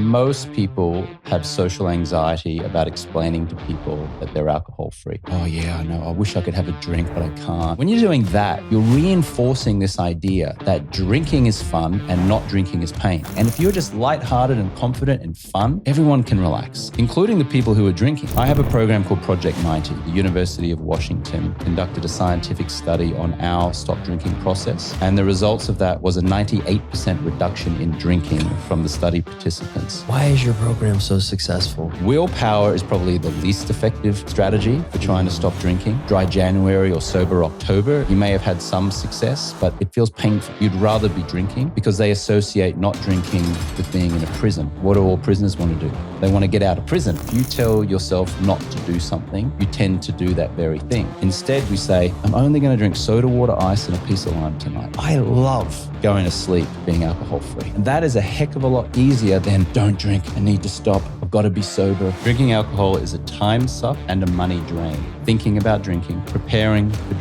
Most people have social anxiety about explaining to people that they're alcohol free. Oh yeah, I know. I wish I could have a drink, but I can't. When you're doing that, you're reinforcing this idea that drinking is fun and not drinking is pain. And if you're just lighthearted and confident and fun, everyone can relax, including the people who are drinking. I have a program called Project 90. The University of Washington conducted a scientific study on our stop drinking process. And the results of that was a 98% reduction in drinking from the study participants. Why is your program so successful? Willpower is probably the least effective strategy for trying to stop drinking. Dry January or sober October, you may have had some success, but it feels painful. You'd rather be drinking because they associate not drinking with being in a prison. What do all prisoners want to do? They want to get out of prison. If you tell yourself not to do something, you tend to do that very thing. Instead, we say, I'm only going to drink soda water, ice, and a piece of lime tonight. I love going to sleep being alcohol free. And that is a heck of a lot easier than don't drink, I need to stop, I've got to be sober. Drinking alcohol is a time suck and a money drain. Thinking about drinking, preparing for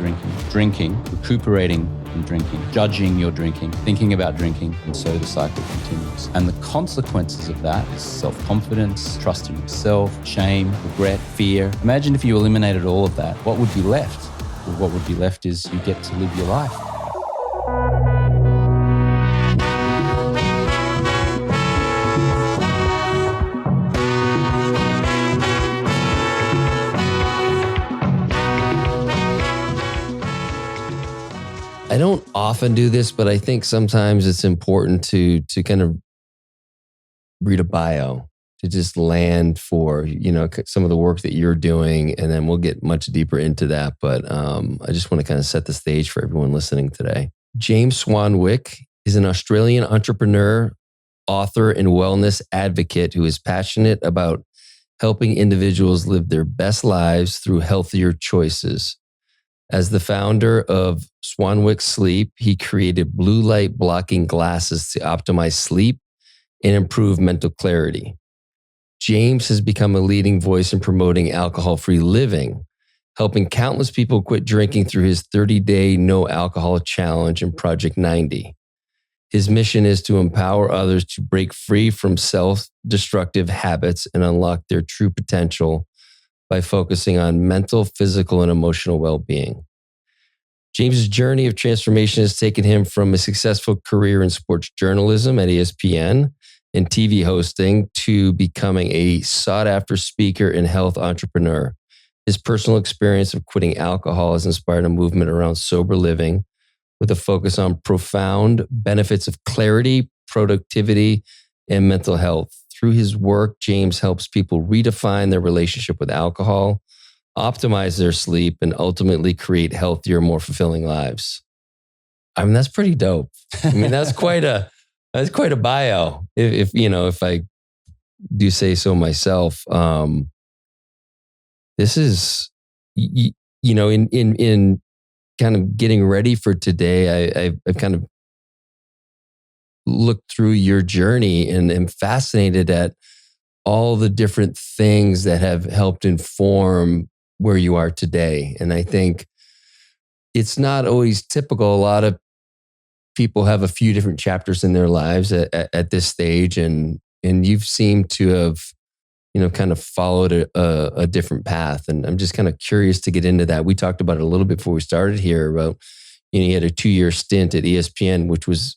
drinking, recuperating from drinking, judging your drinking, thinking about drinking, and so the cycle continues. And the consequences of that is self-confidence, trust in yourself, shame, regret, fear. Imagine if you eliminated all of that, what would be left? Well, what would be left is you get to live your life. I don't often do this, but I think sometimes it's important to kind of read a bio, to just land for, some of the work that you're doing, and then we'll get much deeper into that. But I just want to kind of set the stage for everyone listening today. James Swanwick is an Australian entrepreneur, author, and wellness advocate who is passionate about helping individuals live their best lives through healthier choices. As the founder of Swanwick Sleep, he created blue light blocking glasses to optimize sleep and improve mental clarity. James has become a leading voice in promoting alcohol-free living, helping countless people quit drinking through his 30-day no alcohol challenge and Project 90. His mission is to empower others to break free from self-destructive habits and unlock their true potential by focusing on mental, physical, and emotional well-being. James's journey of transformation has taken him from a successful career in sports journalism at ESPN and TV hosting to becoming a sought-after speaker and health entrepreneur. His personal experience of quitting alcohol has inspired a movement around sober living with a focus on profound benefits of clarity, productivity, and mental health. Through his work, James helps people redefine their relationship with alcohol, optimize their sleep, and ultimately create healthier, more fulfilling lives. I mean, that's pretty dope. I mean, that's quite a bio. If I do say so myself. This is, in kind of getting ready for today, I've kind of looked through your journey and am fascinated at all the different things that have helped inform where you are today. And I think it's not always typical. A lot of people have a few different chapters in their lives at this stage, and you've seemed to have, kind of followed a different path. And I'm just kind of curious to get into that. We talked about it a little bit before we started here about, you had a 2-year stint at ESPN, which was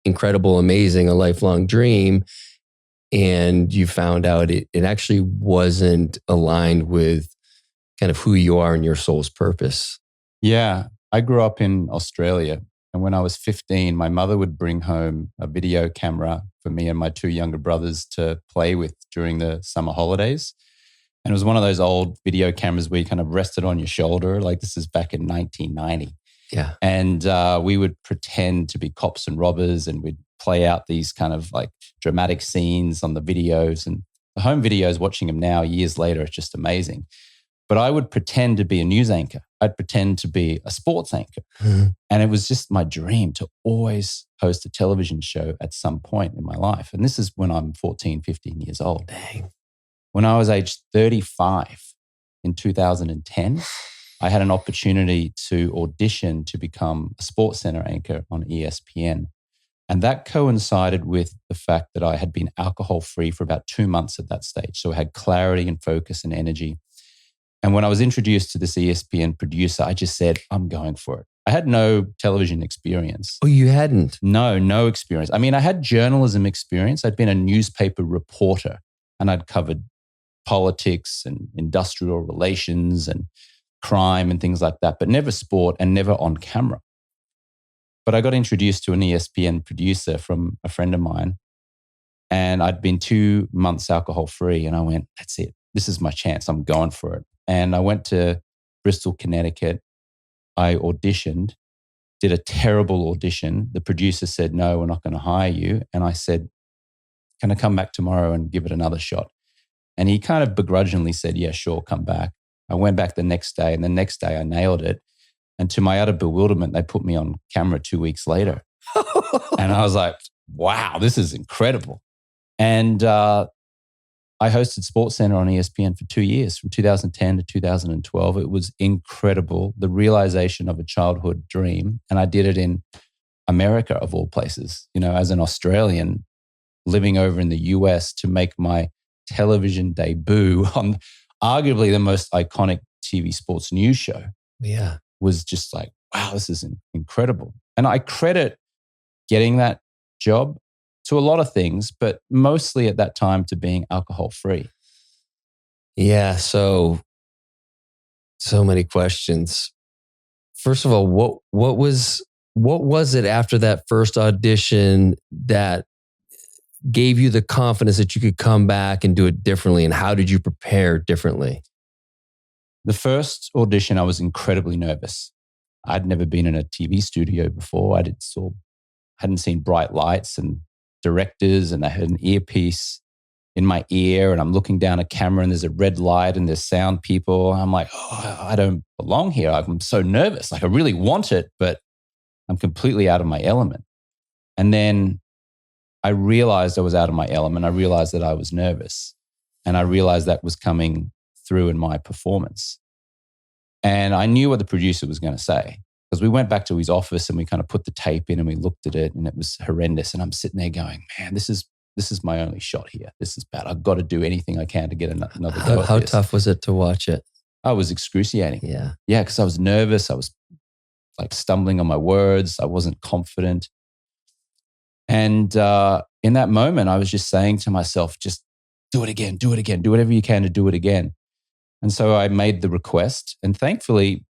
incredible, amazing, a lifelong dream. And you found out it actually wasn't aligned with kind of who you are and your soul's purpose. Yeah, I grew up in Australia. And when I was 15, my mother would bring home a video camera for me and my 2 younger brothers to play with during the summer holidays. And it was one of those old video cameras where you kind of rested on your shoulder. Like, this is back in 1990. Yeah. And we would pretend to be cops and robbers, and we'd play out these kind of like dramatic scenes on the videos. And the home videos, watching them now years later, it's just amazing. But I would pretend to be a news anchor. I'd pretend to be a sports anchor. Mm-hmm. And it was just my dream to always host a television show at some point in my life. And this is when I'm 14, 15 years old. Dang. When I was age 35 in 2010, I had an opportunity to audition to become a sports center anchor on ESPN. And that coincided with the fact that I had been alcohol free for about 2 months at that stage. So I had clarity and focus and energy. And when I was introduced to this ESPN producer, I just said, I'm going for it. I had no television experience. Oh, you hadn't? No experience. I mean, I had journalism experience. I'd been a newspaper reporter and I'd covered politics and industrial relations and crime and things like that, but never sport and never on camera. But I got introduced to an ESPN producer from a friend of mine, and I'd been 2 months alcohol free, and I went, that's it. This is my chance. I'm going for it. And I went to Bristol, Connecticut. I auditioned, did a terrible audition. The producer said, no, we're not going to hire you. And I said, can I come back tomorrow and give it another shot? And he kind of begrudgingly said, yeah, sure, come back. I went back the next day, and the next day I nailed it. And to my utter bewilderment, they put me on camera 2 weeks later. And I was like, wow, this is incredible. And I hosted SportsCenter on ESPN for 2 years, from 2010 to 2012. It was incredible, the realization of a childhood dream. And I did it in America, of all places, as an Australian living over in the US to make my television debut on arguably the most iconic TV sports news show. Yeah. Was just like, wow, this is incredible. And I credit getting that job to a lot of things, but mostly at that time to being alcohol free. Yeah. So many questions. First of all, what was it after that first audition that gave you the confidence that you could come back and do it differently? And how did you prepare differently? The first audition, I was incredibly nervous. I'd never been in a TV studio before. Hadn't seen bright lights and directors, and I had an earpiece in my ear, and I'm looking down a camera, and there's a red light, and there's sound people. I'm like, oh, I don't belong here. I'm so nervous. Like, I really want it, but I'm completely out of my element. And then I realized I was out of my element. I realized that I was nervous, and I realized that was coming through in my performance. And I knew what the producer was going to say, because we went back to his office and we kind of put the tape in and we looked at it, and it was horrendous. And I'm sitting there going, man, this is my only shot here. This is bad. I've got to do anything I can to get another go at How this. tough was it to watch it? I was excruciating. Yeah. Yeah, because I was nervous. I was like stumbling on my words. I wasn't confident. And in that moment, I was just saying to myself, just do it again, do whatever you can to do it again. And so I made the request, and thankfully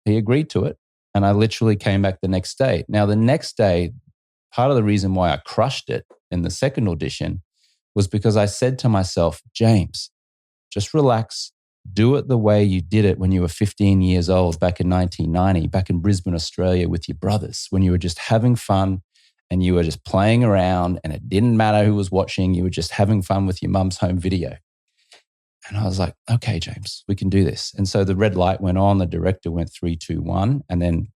he agreed to it. And I literally came back the next day. Now, the next day, part of the reason why I crushed it in the second audition was because I said to myself, James, just relax. Do it the way you did it when you were 15 years old back in 1990, back in Brisbane, Australia with your brothers, when you were just having fun and you were just playing around and it didn't matter who was watching. You were just having fun with your mum's home video. And I was like, okay, James, we can do this. And so the red light went on, the director went 3, 2, 1, and then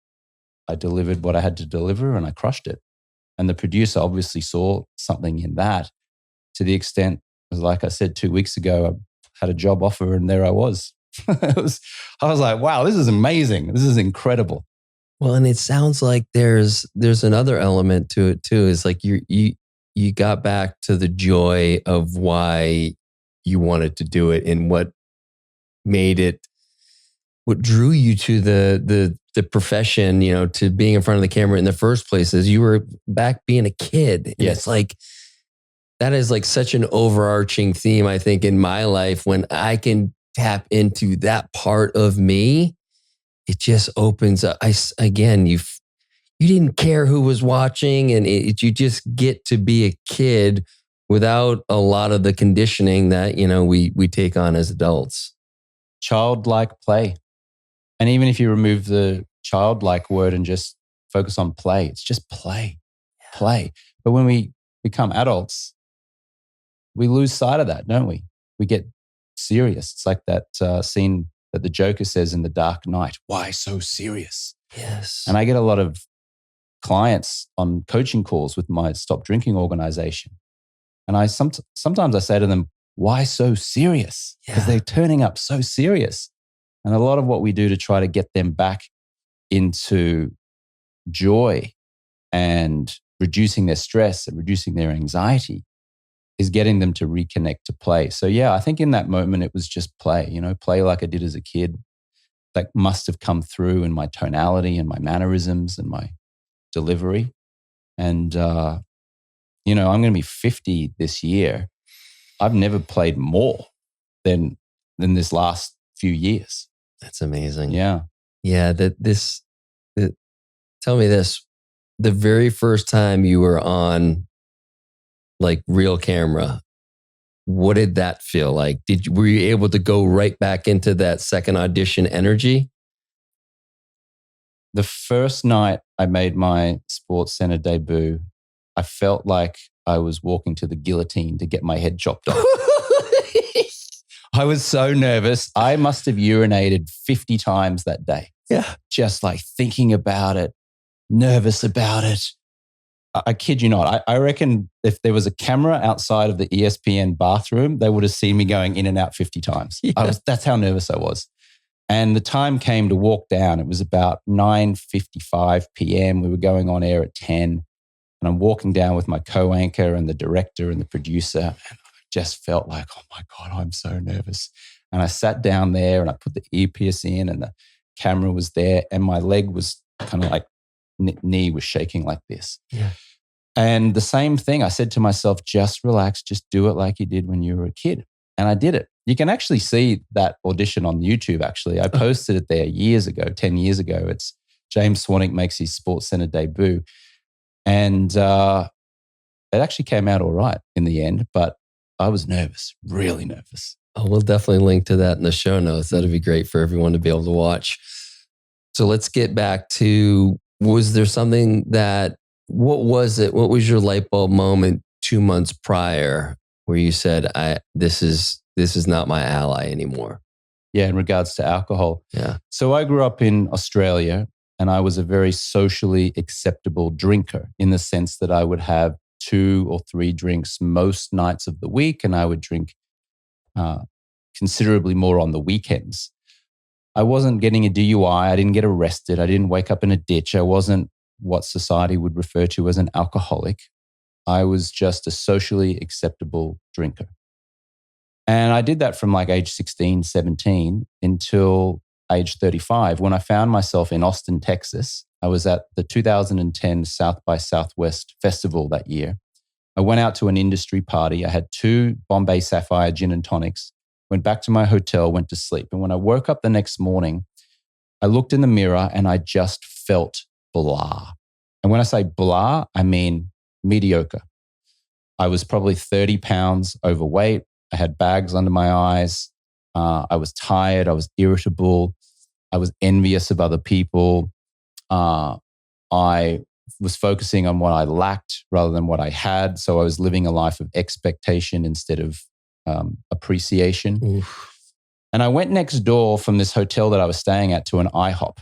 I delivered what I had to deliver and I crushed it. And the producer obviously saw something in that, to the extent, like I said 2 weeks ago, I had a job offer and there I was. I was like, wow, this is amazing. This is incredible. Well, and it sounds like there's another element to it too. Is like you got back to the joy of why you wanted to do it, and what drew you to the profession, to being in front of the camera in the first place, is you were back being a kid. And yes. It's like, that is like such an overarching theme, I think, in my life. When I can tap into that part of me, it just opens up. You didn't care who was watching, and you just get to be a kid without a lot of the conditioning that, we take on as adults. Childlike play. And even if you remove the childlike word and just focus on play, it's just play, play. But when we become adults, we lose sight of that, don't we? We get serious. It's like that scene that the Joker says in The Dark Knight, why so serious? Yes. And I get a lot of clients on coaching calls with my Stop Drinking organization. And I sometimes I say to them, why so serious? Because they're turning up so serious. And a lot of what we do to try to get them back into joy and reducing their stress and reducing their anxiety is getting them to reconnect to play. So yeah, I think in that moment it was just play, play like I did as a kid. That must have come through in my tonality and my mannerisms and my delivery. And, I'm going to be 50 this year. I've never played more than this last few years. That's amazing. Yeah. Yeah. Tell me this, the very first time you were on like real camera, what did that feel like? Were you able to go right back into that second audition energy? The first night I made my Sports Center debut, I felt like I was walking to the guillotine to get my head chopped off. I was so nervous. I must have urinated 50 times that day. Yeah. Just like thinking about it, nervous about it. I kid you not. I reckon if there was a camera outside of the ESPN bathroom, they would have seen me going in and out 50 times. Yeah. That's how nervous I was. And the time came to walk down. It was about 9:55 p.m. We were going on air at 10. And I'm walking down with my co-anchor and the director and the producer. And I just felt like, oh my God, I'm so nervous. And I sat down there and I put the earpiece in and the camera was there. And my leg was kind of like, knee was shaking like this. Yeah. And the same thing, I said to myself, just relax, just do it like you did when you were a kid. And I did it. You can actually see that audition on YouTube, actually. I posted it there years ago, 10 years ago. It's James Swanwick makes his Sports Center debut. And it actually came out all right in the end, but I was nervous, really nervous. Oh, we'll definitely link to that in the show notes. That'd be great for everyone to be able to watch. So let's get back to, was there something what was it? What was your light bulb moment 2 months prior where you said, this is not my ally anymore? Yeah, in regards to alcohol. Yeah. So I grew up in Australia and I was a very socially acceptable drinker in the sense that I would have 2 or 3 drinks most nights of the week and I would drink considerably more on the weekends. I wasn't getting a DUI. I didn't get arrested. I didn't wake up in a ditch. I wasn't what society would refer to as an alcoholic. I was just a socially acceptable drinker. And I did that from like age 16, 17 until age 35 when I found myself in Austin, Texas. I was at the 2010 South by Southwest Festival that year. I went out to an industry party. I had 2 Bombay Sapphire gin and tonics, went back to my hotel, went to sleep. And when I woke up the next morning, I looked in the mirror and I just felt blah. And when I say blah, I mean mediocre. I was probably 30 pounds overweight. I had bags under my eyes. I was tired. I was irritable. I was envious of other people. I was focusing on what I lacked rather than what I had. So I was living a life of expectation instead of appreciation. Oof. And I went next door from this hotel that I was staying at to an IHOP,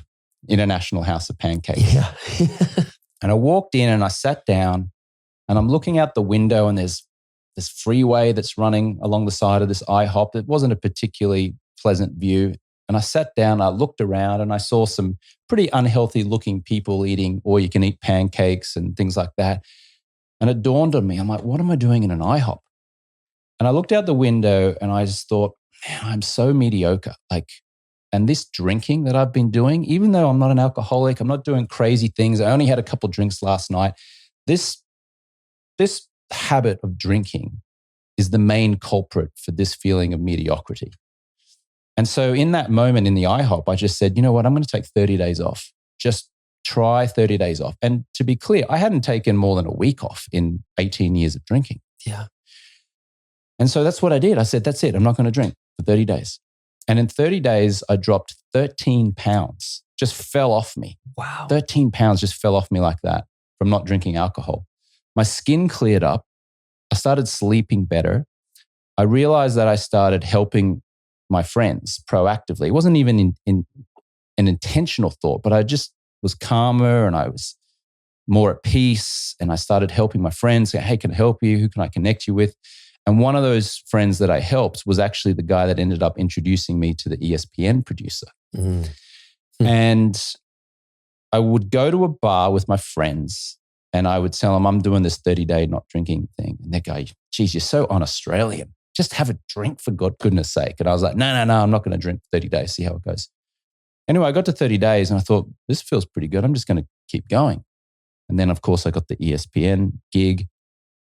International House of Pancakes. Yeah. And I walked in and I sat down and I'm looking out the window and there's this freeway that's running along the side of this IHOP. It wasn't a particularly pleasant view. And I sat down, I looked around and I saw some pretty unhealthy looking people eating all-you-can-eat pancakes and things like that. And it dawned on me, I'm like, what am I doing in an IHOP? And I looked out the window and I just thought, man, I'm so mediocre. And this drinking that I've been doing, even though I'm not an alcoholic, I'm not doing crazy things. I only had a couple drinks last night. This habit of drinking is the main culprit for this feeling of mediocrity. And so in that moment in the IHOP, I just said, you know what, I'm going to take 30 days off. Just try 30 days off. And to be clear, I hadn't taken more than a week off in 18 years of drinking. Yeah. And so that's what I did. I said, that's it. I'm not going to drink for 30 days. And in 30 days, I dropped 13 pounds, just fell off me. Wow. 13 pounds just fell off me like that from not drinking alcohol. My skin cleared up. I started sleeping better. I realized that I started helping my friends proactively. It wasn't even in an intentional thought, but I just was calmer and I was more at peace. And I started helping my friends. Say, hey, can I help you? Who can I connect you with? And one of those friends that I helped was actually the guy that ended up introducing me to the ESPN producer. Mm. And I would go to a bar with my friends And I would tell them, I'm doing this 30-day not drinking thing. And they go, geez, you're so un-Australian. Just have a drink for goodness sake. And I was like, no, I'm not going to drink for 30 days, see how it goes. Anyway, I got to 30 days and I thought, this feels pretty good. I'm just going to keep going. And then, of course, I got the ESPN gig.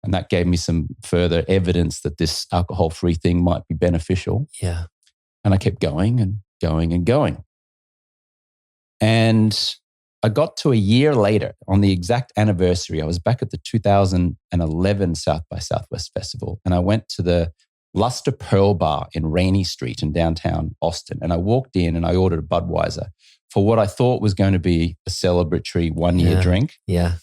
And that gave me some further evidence that this alcohol-free thing might be beneficial. Yeah. And I kept going and going and going. And I got to a year later on the exact anniversary. I was back at the 2011 South by Southwest Festival. And I went to the Luster Pearl Bar in Rainey Street in downtown Austin. And I walked in and I ordered a Budweiser for what I thought was going to be a celebratory one-year drink. Yeah.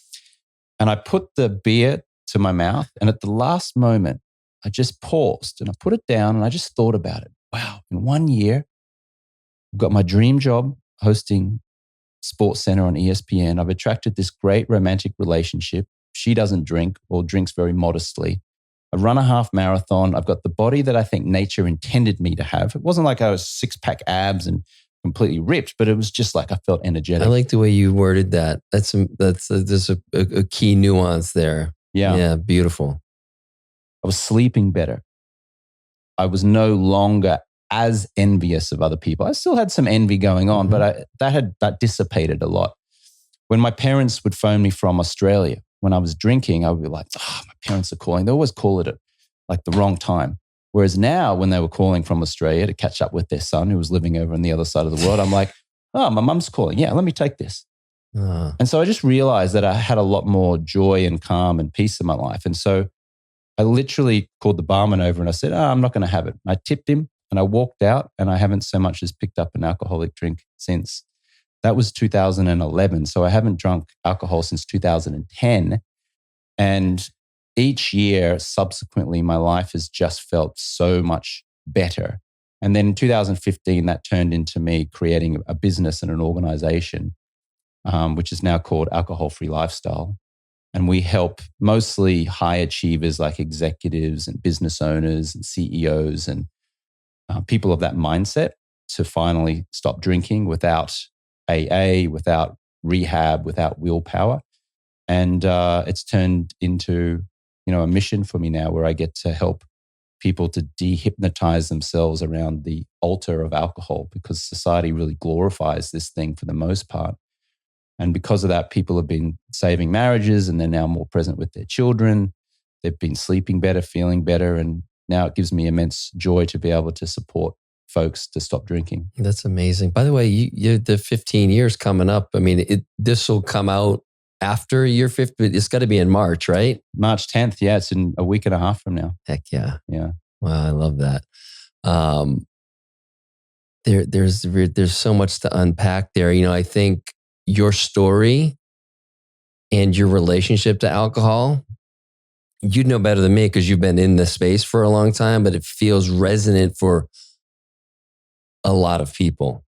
And I put the beer to my mouth. And at the last moment, I just paused and I put it down and I just thought about it. Wow, in 1 year, I've got my dream job hosting Sports Center on ESPN. I've attracted this great romantic relationship. She doesn't drink or drinks very modestly. I've run a half marathon. I've got the body that I think nature intended me to have. It wasn't like I was six-pack abs and completely ripped, but it was just like I felt energetic. I like the way you worded that. There's a key nuance there. Yeah, beautiful. I was sleeping better. I was no longer as envious of other people. I still had some envy going on, but that dissipated a lot. When my parents would phone me from Australia, when I was drinking, I would be like, oh, my parents are calling. They always call it at like the wrong time. Whereas now when they were calling from Australia to catch up with their son who was living over on the other side of the world, I'm like, oh, my mum's calling. Yeah, let me take this. And so I just realized that I had a lot more joy and calm and peace in my life. And so I literally called the barman over and I said, I'm not going to have it. I tipped him and I walked out and I haven't so much as picked up an alcoholic drink since. That was 2011. So I haven't drunk alcohol since 2010. And each year subsequently, my life has just felt so much better. And then in 2015, that turned into me creating a business and an organization, which is now called Alcohol Free Lifestyle. And we help mostly high achievers like executives and business owners and CEOs and people of that mindset to finally stop drinking without AA, without rehab, without willpower. And it's turned into, a mission for me now where I get to help people to dehypnotize themselves around the altar of alcohol because society really glorifies this thing for the most part. And because of that, people have been saving marriages and they're now more present with their children. They've been sleeping better, feeling better. And now it gives me immense joy to be able to support folks to stop drinking. That's amazing. By the way, you the 15 years coming up. I mean, this will come out after year 50. It's got to be in March, right? March 10th. Yeah, it's in a week and a half from now. Heck yeah. Yeah. Wow, I love that. There's so much to unpack there. I think your story and your relationship to alcohol, you'd know better than me because you've been in this space for a long time, but it feels resonant for a lot of people.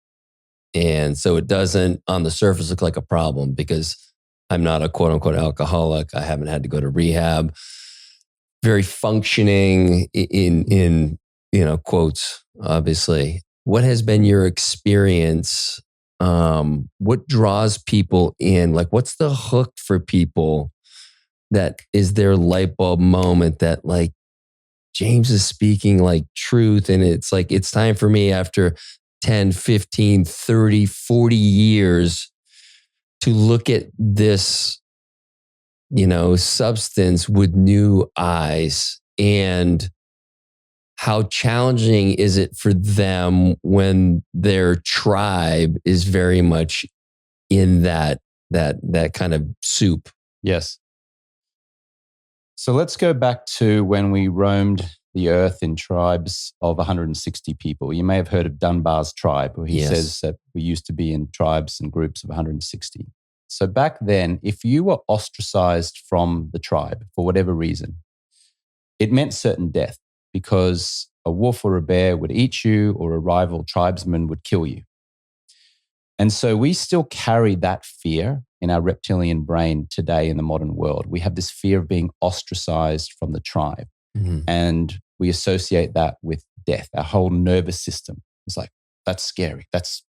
And so it doesn't on the surface look like a problem because I'm not a quote unquote alcoholic. I haven't had to go to rehab. Very functioning in quotes, obviously. What has been your experience? What draws people in? Like, what's the hook for people that is their light bulb moment that like James is speaking like truth and it's like, it's time for me after 10, 15, 30, 40 years to look at this, substance with new eyes. And how challenging is it for them when their tribe is very much in that kind of soup? Yes. So let's go back to when we roamed the earth in tribes of 160 people. You may have heard of Dunbar's tribe, where he says that we used to be in tribes and groups of 160. So back then, if you were ostracized from the tribe for whatever reason, it meant certain death because a wolf or a bear would eat you or a rival tribesman would kill you. And so we still carry that fear in our reptilian brain today in the modern world. We have this fear of being ostracized from the tribe. Mm-hmm. And we associate that with death. Our whole nervous system is like, that's scary. That's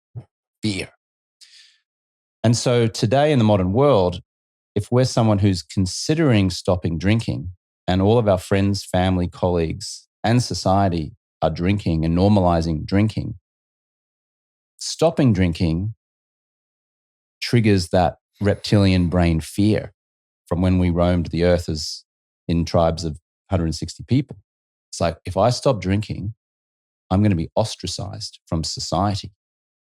fear. And so today in the modern world, if we're someone who's considering stopping drinking and all of our friends, family, colleagues, and society are drinking and normalizing drinking, stopping drinking triggers that reptilian brain fear from when we roamed the earth as in tribes of 160 people. It's like, if I stop drinking, I'm going to be ostracized from society.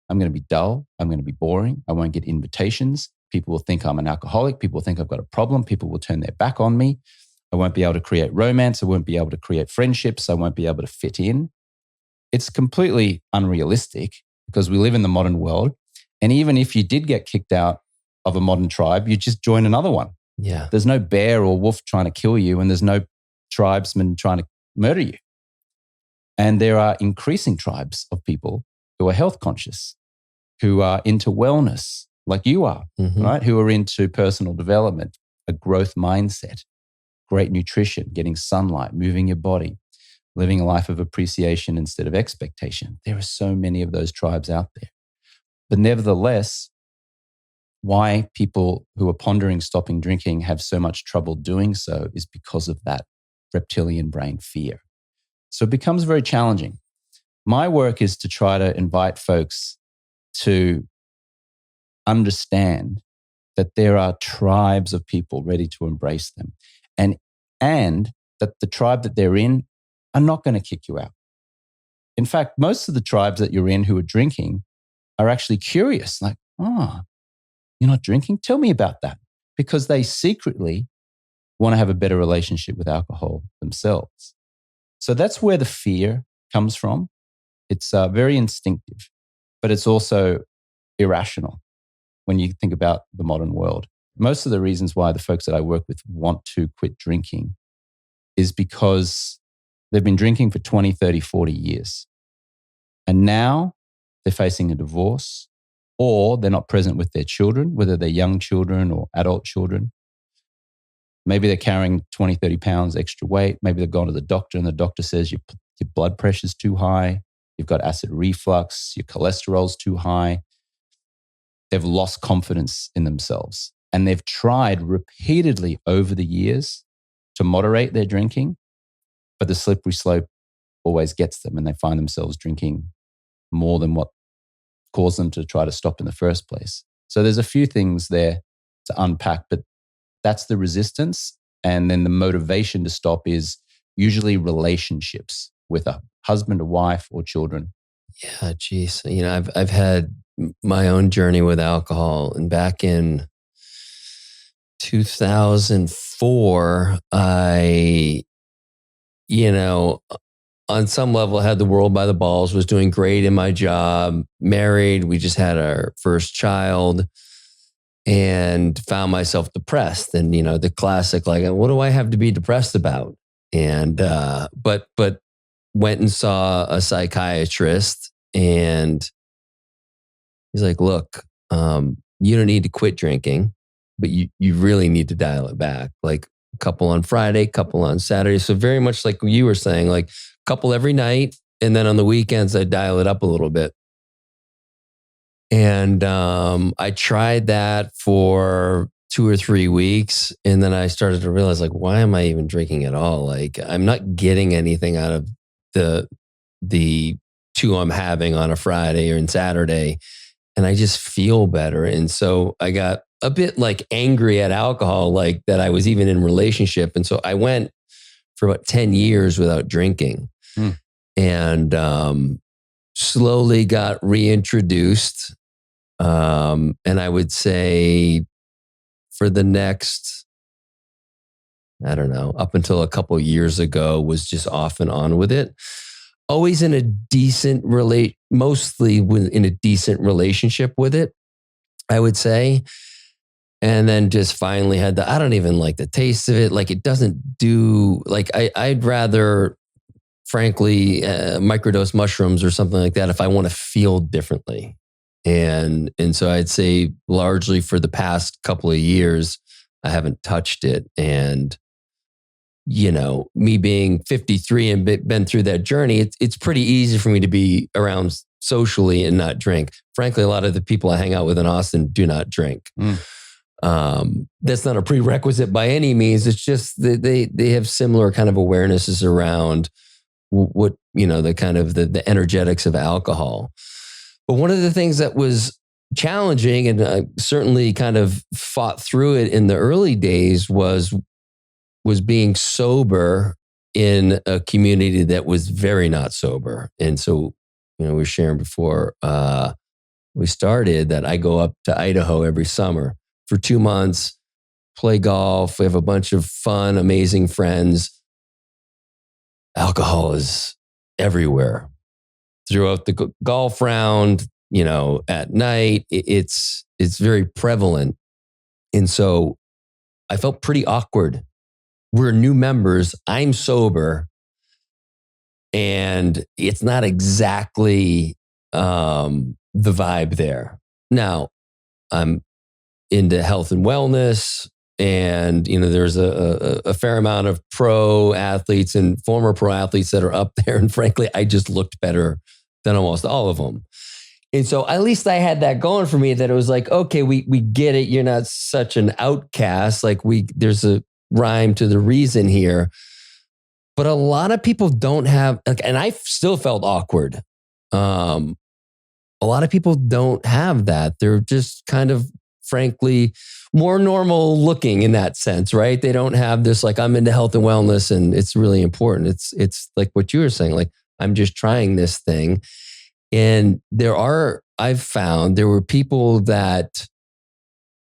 I'm going to be dull. I'm going to be boring. I won't get invitations. People will think I'm an alcoholic. People will think I've got a problem. People will turn their back on me. I won't be able to create romance. I won't be able to create friendships. I won't be able to fit in. It's completely unrealistic because we live in the modern world. And even if you did get kicked out of a modern tribe, you just join another one. Yeah. There's no bear or wolf trying to kill you, and there's no tribesman trying to murder you. And there are increasing tribes of people who are health conscious, who are into wellness, like you are, right? Who are into personal development, a growth mindset, great nutrition, getting sunlight, moving your body, living a life of appreciation instead of expectation. There are so many of those tribes out there. But nevertheless, why people who are pondering stopping drinking have so much trouble doing so is because of that reptilian brain fear. So it becomes very challenging. My work is to try to invite folks to understand that there are tribes of people ready to embrace them, and that the tribe that they're in are not going to kick you out. In fact, most of the tribes that you're in who are drinking are actually curious, like, oh, you're not drinking? Tell me about that. Because they secretly want to have a better relationship with alcohol themselves. So that's where the fear comes from. It's very instinctive, but it's also irrational when you think about the modern world. Most of the reasons why the folks that I work with want to quit drinking is because they've been drinking for 20, 30, 40 years. And now they're facing a divorce, or they're not present with their children, whether they're young children or adult children. Maybe they're carrying 20, 30 pounds extra weight. Maybe they've gone to the doctor and the doctor says your blood pressure's too high. You've got acid reflux. Your cholesterol's too high. They've lost confidence in themselves. And they've tried repeatedly over the years to moderate their drinking, but the slippery slope always gets them and they find themselves drinking more than what caused them to try to stop in the first place. So there's a few things there to unpack, but that's the resistance. And then the motivation to stop is usually relationships with a husband, a wife, or children. Yeah, geez. I've had my own journey with alcohol, and back in 2004, I, on some level had the world by the balls, was doing great in my job, married. We just had our first child and found myself depressed. And, the classic, like, what do I have to be depressed about? And, but went and saw a psychiatrist, and he's like, look, you don't need to quit drinking, but you really need to dial it back. Like a couple on Friday, couple on Saturday. So very much like you were saying, like a couple every night. And then on the weekends, I dial it up a little bit. And I tried that for 2 or 3 weeks. And then I started to realize, like, why am I even drinking at all? Like, I'm not getting anything out of the 2 I'm having on a Friday or on Saturday. And I just feel better. And so I got a bit like angry at alcohol, like that I was even in relationship. And so I went for about 10 years without drinking and slowly got reintroduced. And I would say for the next, I don't know, up until a couple of years ago, was just off and on with it. Always in a decent mostly in a decent relationship with it, I would say. And then just finally had I don't even like the taste of it. Like, it doesn't do, like, I'd rather, frankly, microdose mushrooms or something like that if I want to feel differently. And so I'd say largely for the past couple of years, I haven't touched it. And, me being 53 and been through that journey, it's pretty easy for me to be around socially and not drink. Frankly, a lot of the people I hang out with in Austin do not drink. That's not a prerequisite by any means. It's just that they have similar kind of awarenesses around what, the kind of the energetics of alcohol. But one of the things that was challenging, and I certainly kind of fought through it in the early days, was being sober in a community that was very not sober. And so, we were sharing before we started that I go up to Idaho every summer for 2 months, play golf. We have a bunch of fun, amazing friends. Alcohol is everywhere throughout the golf round, at night. It's very prevalent. And so I felt pretty awkward. We're new members. I'm sober. And it's not exactly the vibe there. Now, I'm into health and wellness, and there's a fair amount of pro athletes and former pro athletes that are up there, and frankly, I just looked better than almost all of them. And so at least I had that going for me, that it was like, okay, we get it. You're not such an outcast. Like there's a rhyme to the reason here. But a lot of people don't have, and I still felt awkward. A lot of people don't have that. They're just kind of, frankly, more normal looking in that sense, right? They don't have this, like, I'm into health and wellness and it's really important. It's like what you were saying, like, I'm just trying this thing. And I've found there were people that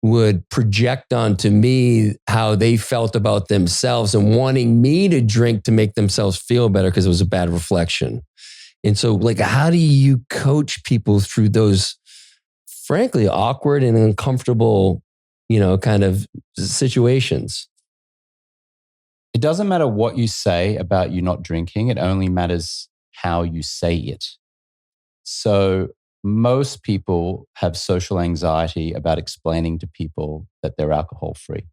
would project onto me how they felt about themselves and wanting me to drink to make themselves feel better because it was a bad reflection. And so, like, how do you coach people through those, frankly, awkward and uncomfortable, kind of situations? It doesn't matter what you say about you not drinking. It only matters how you say it. So most people have social anxiety about explaining to people that they're alcohol free,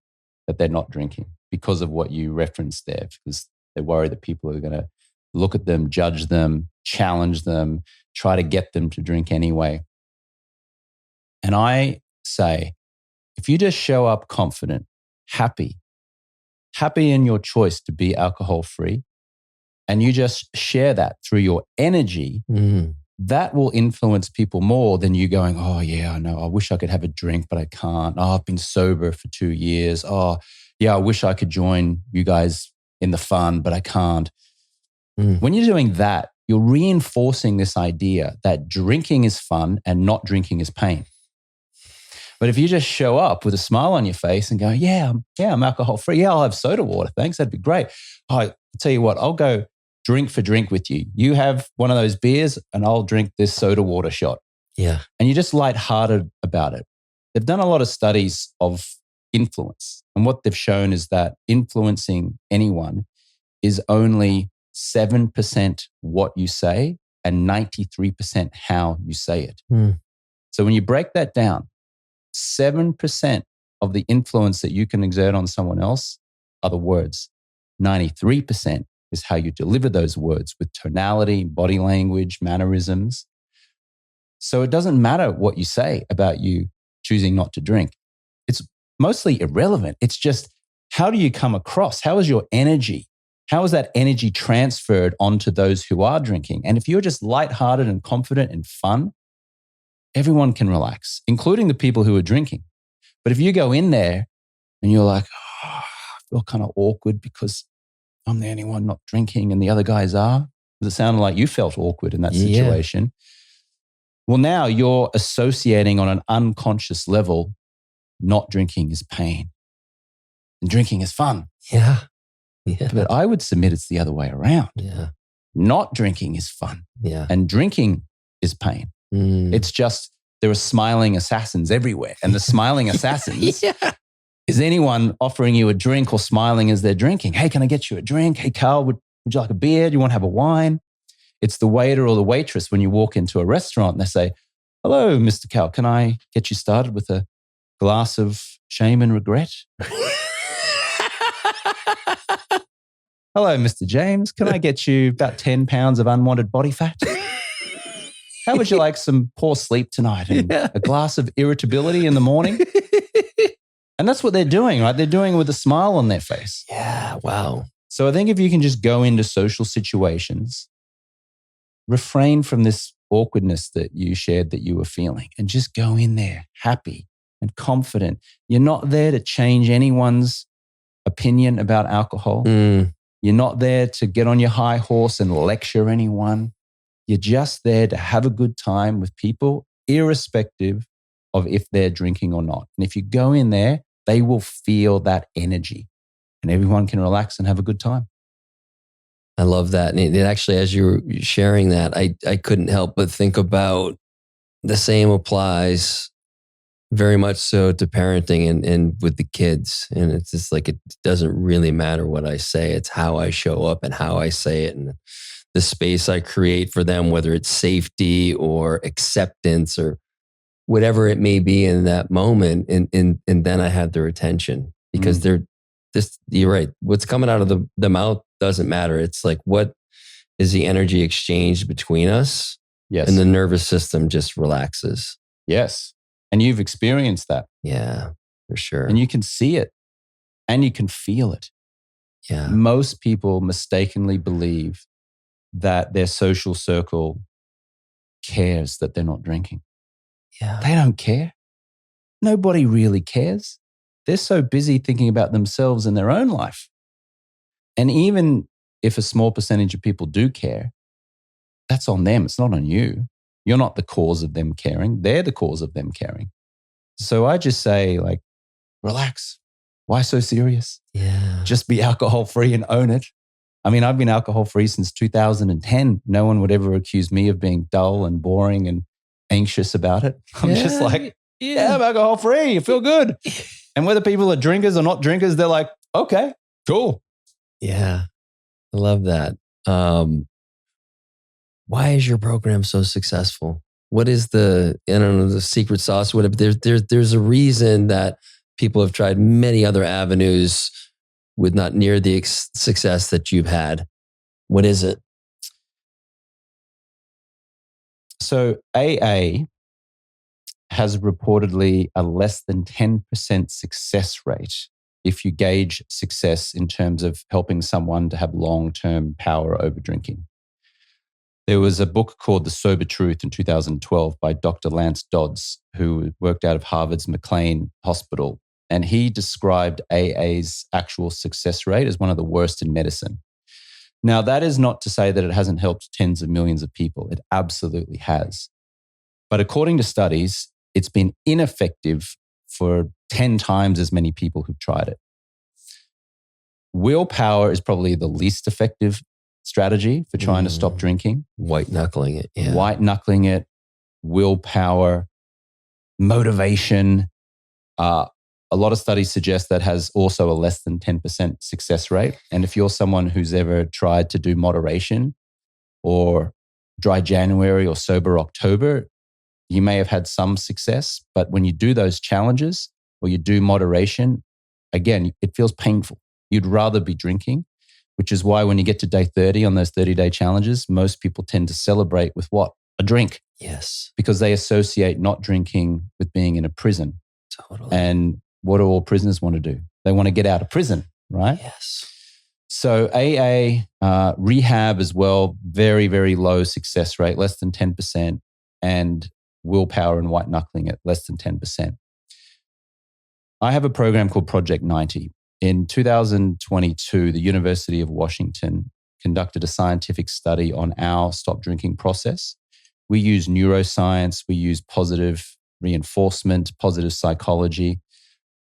that they're not drinking, because of what you referenced there, because they're worried that people are going to look at them, judge them, challenge them, try to get them to drink anyway. And I say, if you just show up confident, happy in your choice to be alcohol free, and you just share that through your energy, that will influence people more than you going, oh yeah, I know, I wish I could have a drink, but I can't. Oh, I've been sober for 2 years. Oh yeah, I wish I could join you guys in the fun, but I can't. When you're doing that, you're reinforcing this idea that drinking is fun and not drinking is pain. But if you just show up with a smile on your face and go, I'm alcohol free. Yeah, I'll have soda water. Thanks. That'd be great. Oh, I'll tell you what, I'll go drink for drink with you. You have one of those beers and I'll drink this soda water shot. Yeah. And you're just lighthearted about it. They've done a lot of studies of influence. And what they've shown is that influencing anyone is only 7% what you say and 93% how you say it. So when you break that down, 7% of the influence that you can exert on someone else are the words. 93% is how you deliver those words with tonality, body language, mannerisms. So it doesn't matter what you say about you choosing not to drink. It's mostly irrelevant. It's just, how do you come across? How is your energy? How is that energy transferred onto those who are drinking? And if you're just lighthearted and confident and fun, everyone can relax, including the people who are drinking. But if you go in there and you're like, I feel kind of awkward because I'm the only one not drinking and the other guys are, because it sounded like you felt awkward in that situation. Yeah. Well, now you're associating on an unconscious level, not drinking is pain and drinking is fun. Yeah. But I would submit it's the other way around. Yeah. Not drinking is fun. Yeah. And drinking is pain. It's just, there are smiling assassins everywhere. And the smiling assassins is anyone offering you a drink or smiling as they're drinking. Hey, can I get you a drink? Hey, Carl, would you like a beer? Do you want to have a wine? It's the waiter or the waitress when you walk into a restaurant and they say, hello, Mr. Carl, can I get you started with a glass of shame and regret? Hello, Mr. James, can I get you about 10 pounds of unwanted body fat? How would you like some poor sleep tonight and a glass of irritability in the morning? And that's what they're doing, right? They're doing it with a smile on their face. Yeah. Wow. So I think if you can just go into social situations, refrain from this awkwardness that you shared that you were feeling, and just go in there happy and confident. You're not there to change anyone's opinion about alcohol. Mm. You're not there to get on your high horse and lecture anyone. You're just there to have a good time with people, irrespective of if they're drinking or not. And if you go in there, they will feel that energy and everyone can relax and have a good time. I love that. And it actually, as you were sharing that, I couldn't help but think about the same applies very much so to parenting and with the kids. And it's just like, it doesn't really matter what I say. It's how I show up and how I say it and the space I create for them, whether it's safety or acceptance or whatever it may be in that moment. And then I have their attention because you're right. What's coming out of the mouth doesn't matter. It's like, what is the energy exchanged between us? Yes. And the nervous system just relaxes. Yes. And you've experienced that. Yeah, for sure. And you can see it and you can feel it. Yeah. Most people mistakenly believe that their social circle cares that they're not drinking. Yeah. They don't care. Nobody really cares. They're so busy thinking about themselves and their own life. And even if a small percentage of people do care, that's on them. It's not on you. You're not the cause of them caring. They're the cause of them caring. So I just say, like, relax. Why so serious? Yeah. Just be alcohol free and own it. I mean, I've been alcohol free since 2010. No one would ever accuse me of being dull and boring and anxious about it. I'm just like, yeah, I'm alcohol free. You feel good. And whether people are drinkers or not drinkers, they're like, okay, cool. Yeah. I love that. Why is your program so successful? What is the secret sauce? Whatever. There's a reason that people have tried many other avenues with not near the success that you've had. What is it? So AA has reportedly a less than 10% success rate if you gauge success in terms of helping someone to have long-term power over drinking. There was a book called The Sober Truth in 2012 by Dr. Lance Dodds, who worked out of Harvard's McLean Hospital. And he described AA's actual success rate as one of the worst in medicine. Now, that is not to say that it hasn't helped tens of millions of people. It absolutely has. But according to studies, it's been ineffective for 10 times as many people who've tried it. Willpower is probably the least effective strategy for trying to stop drinking. White knuckling it. Yeah. White knuckling it, willpower, motivation. A lot of studies suggest that has also a less than 10% success rate. And if you're someone who's ever tried to do moderation or dry January or sober October, you may have had some success. But when you do those challenges or you do moderation, again, it feels painful. You'd rather be drinking, which is why when you get to day 30 on those 30-day challenges, most people tend to celebrate with what? A drink. Yes. Because they associate not drinking with being in a prison. Totally. And what do all prisoners want to do? They want to get out of prison, right? Yes. So AA, rehab as well, very, very low success rate, less than 10%, and willpower and white knuckling at less than 10%. I have a program called Project 90. In 2022, the University of Washington conducted a scientific study on our stop drinking process. We use neuroscience, we use positive reinforcement, positive psychology.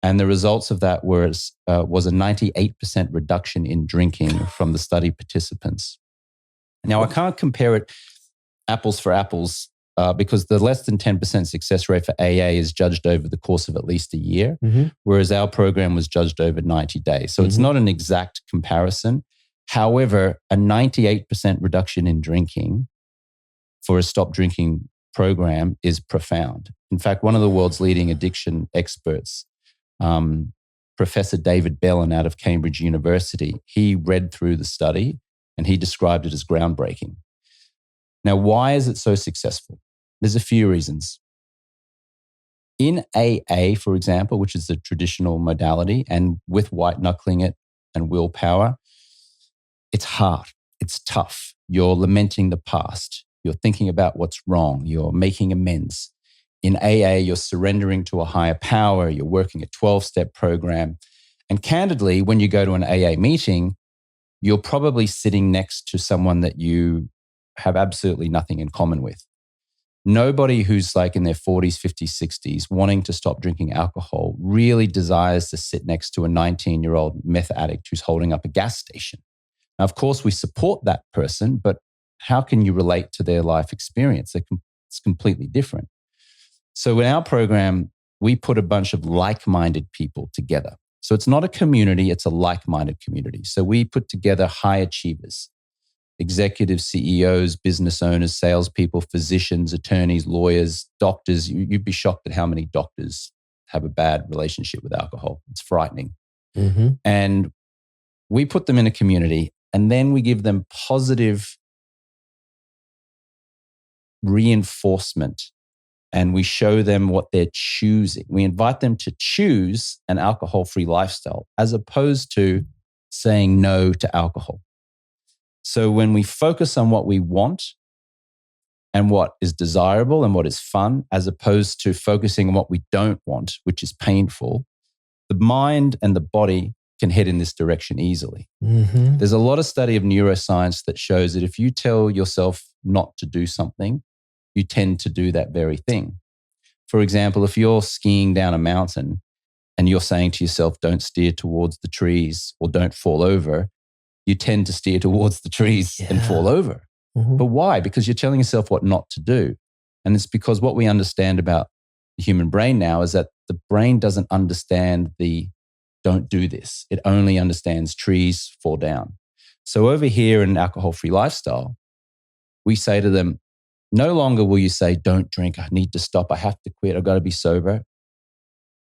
And the results of that was a 98% reduction in drinking from the study participants. Now, I can't compare it apples for apples because the less than 10% success rate for AA is judged over the course of at least a year, whereas our program was judged over 90 days. So it's not an exact comparison. However, a 98% reduction in drinking for a stop drinking program is profound. In fact, one of the world's leading addiction experts, Professor David Bellin out of Cambridge University, he read through the study and he described it as groundbreaking. Now, why is it so successful? There's a few reasons. In AA, for example, which is the traditional modality, and with white knuckling it and willpower, it's hard. It's tough. You're lamenting the past. You're thinking about what's wrong. You're making amends. In AA, you're surrendering to a higher power. You're working a 12-step program. And candidly, when you go to an AA meeting, you're probably sitting next to someone that you have absolutely nothing in common with. Nobody who's like in their 40s, 50s, 60s wanting to stop drinking alcohol really desires to sit next to a 19-year-old meth addict who's holding up a gas station. Now, of course, we support that person, but how can you relate to their life experience? It's completely different. So in our program, we put a bunch of like-minded people together. So it's not a community, it's a like-minded community. So we put together high achievers, executives, CEOs, business owners, salespeople, physicians, attorneys, lawyers, doctors. You'd be shocked at how many doctors have a bad relationship with alcohol. It's frightening. Mm-hmm. And we put them in a community, and then we give them positive reinforcement, and we show them what they're choosing. We invite them to choose an alcohol-free lifestyle as opposed to saying no to alcohol. So when we focus on what we want and what is desirable and what is fun, as opposed to focusing on what we don't want, which is painful, the mind and the body can head in this direction easily. Mm-hmm. There's a lot of study of neuroscience that shows that if you tell yourself not to do something, you tend to do that very thing. For example, if you're skiing down a mountain and you're saying to yourself, don't steer towards the trees or don't fall over, you tend to steer towards the trees and fall over. Mm-hmm. But why? Because you're telling yourself what not to do. And it's because what we understand about the human brain now is that the brain doesn't understand the don't do this. It only understands trees fall down. So over here in an alcohol-free lifestyle, we say to them, no longer will you say, don't drink, I need to stop, I have to quit, I've got to be sober.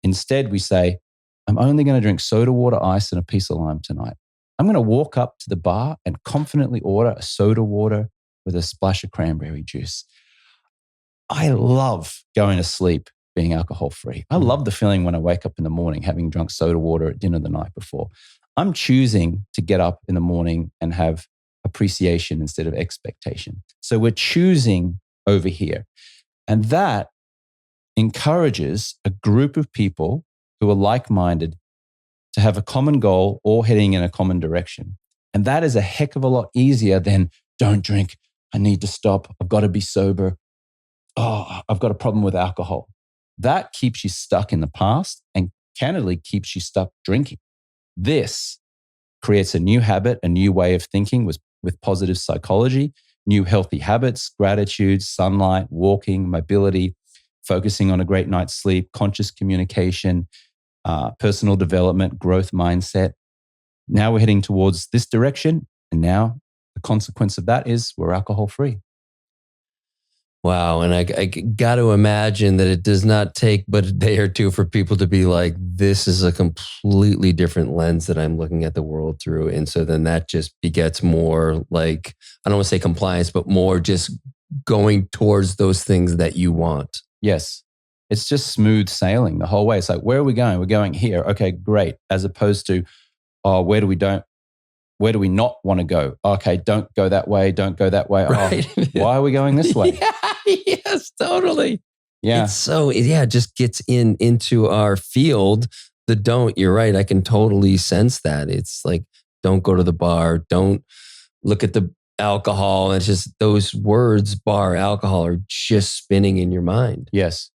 Instead, we say, I'm only going to drink soda water, ice, and a piece of lime tonight. I'm going to walk up to the bar and confidently order a soda water with a splash of cranberry juice. I love going to sleep being alcohol-free. I love the feeling when I wake up in the morning having drunk soda water at dinner the night before. I'm choosing to get up in the morning and have appreciation instead of expectation. So we're choosing over here. And that encourages a group of people who are like-minded to have a common goal or heading in a common direction. And that is a heck of a lot easier than don't drink, I need to stop, I've got to be sober, oh, I've got a problem with alcohol. That keeps you stuck in the past and candidly keeps you stuck drinking. This creates a new habit, a new way of thinking with positive psychology, new healthy habits, gratitude, sunlight, walking, mobility, focusing on a great night's sleep, conscious communication, personal development, growth mindset. Now we're heading towards this direction. And now the consequence of that is we're alcohol free. Wow. And I got to imagine that it does not take but a day or two for people to be like, this is a completely different lens that I'm looking at the world through. And so then that just begets more like, I don't want to say compliance, but more just going towards those things that you want. Yes. It's just smooth sailing the whole way. It's like, where are we going? We're going here. Okay, great. As opposed to, oh, where do we not want to go? Okay, don't go that way. Don't go that way. Right. Oh, why are we going this way? Yeah, yes, totally. Yeah. It's so, it just gets into our field. The don't, you're right. I can totally sense that. It's like, don't go to the bar. Don't look at the alcohol. It's just those words, bar, alcohol, are just spinning in your mind. Yes.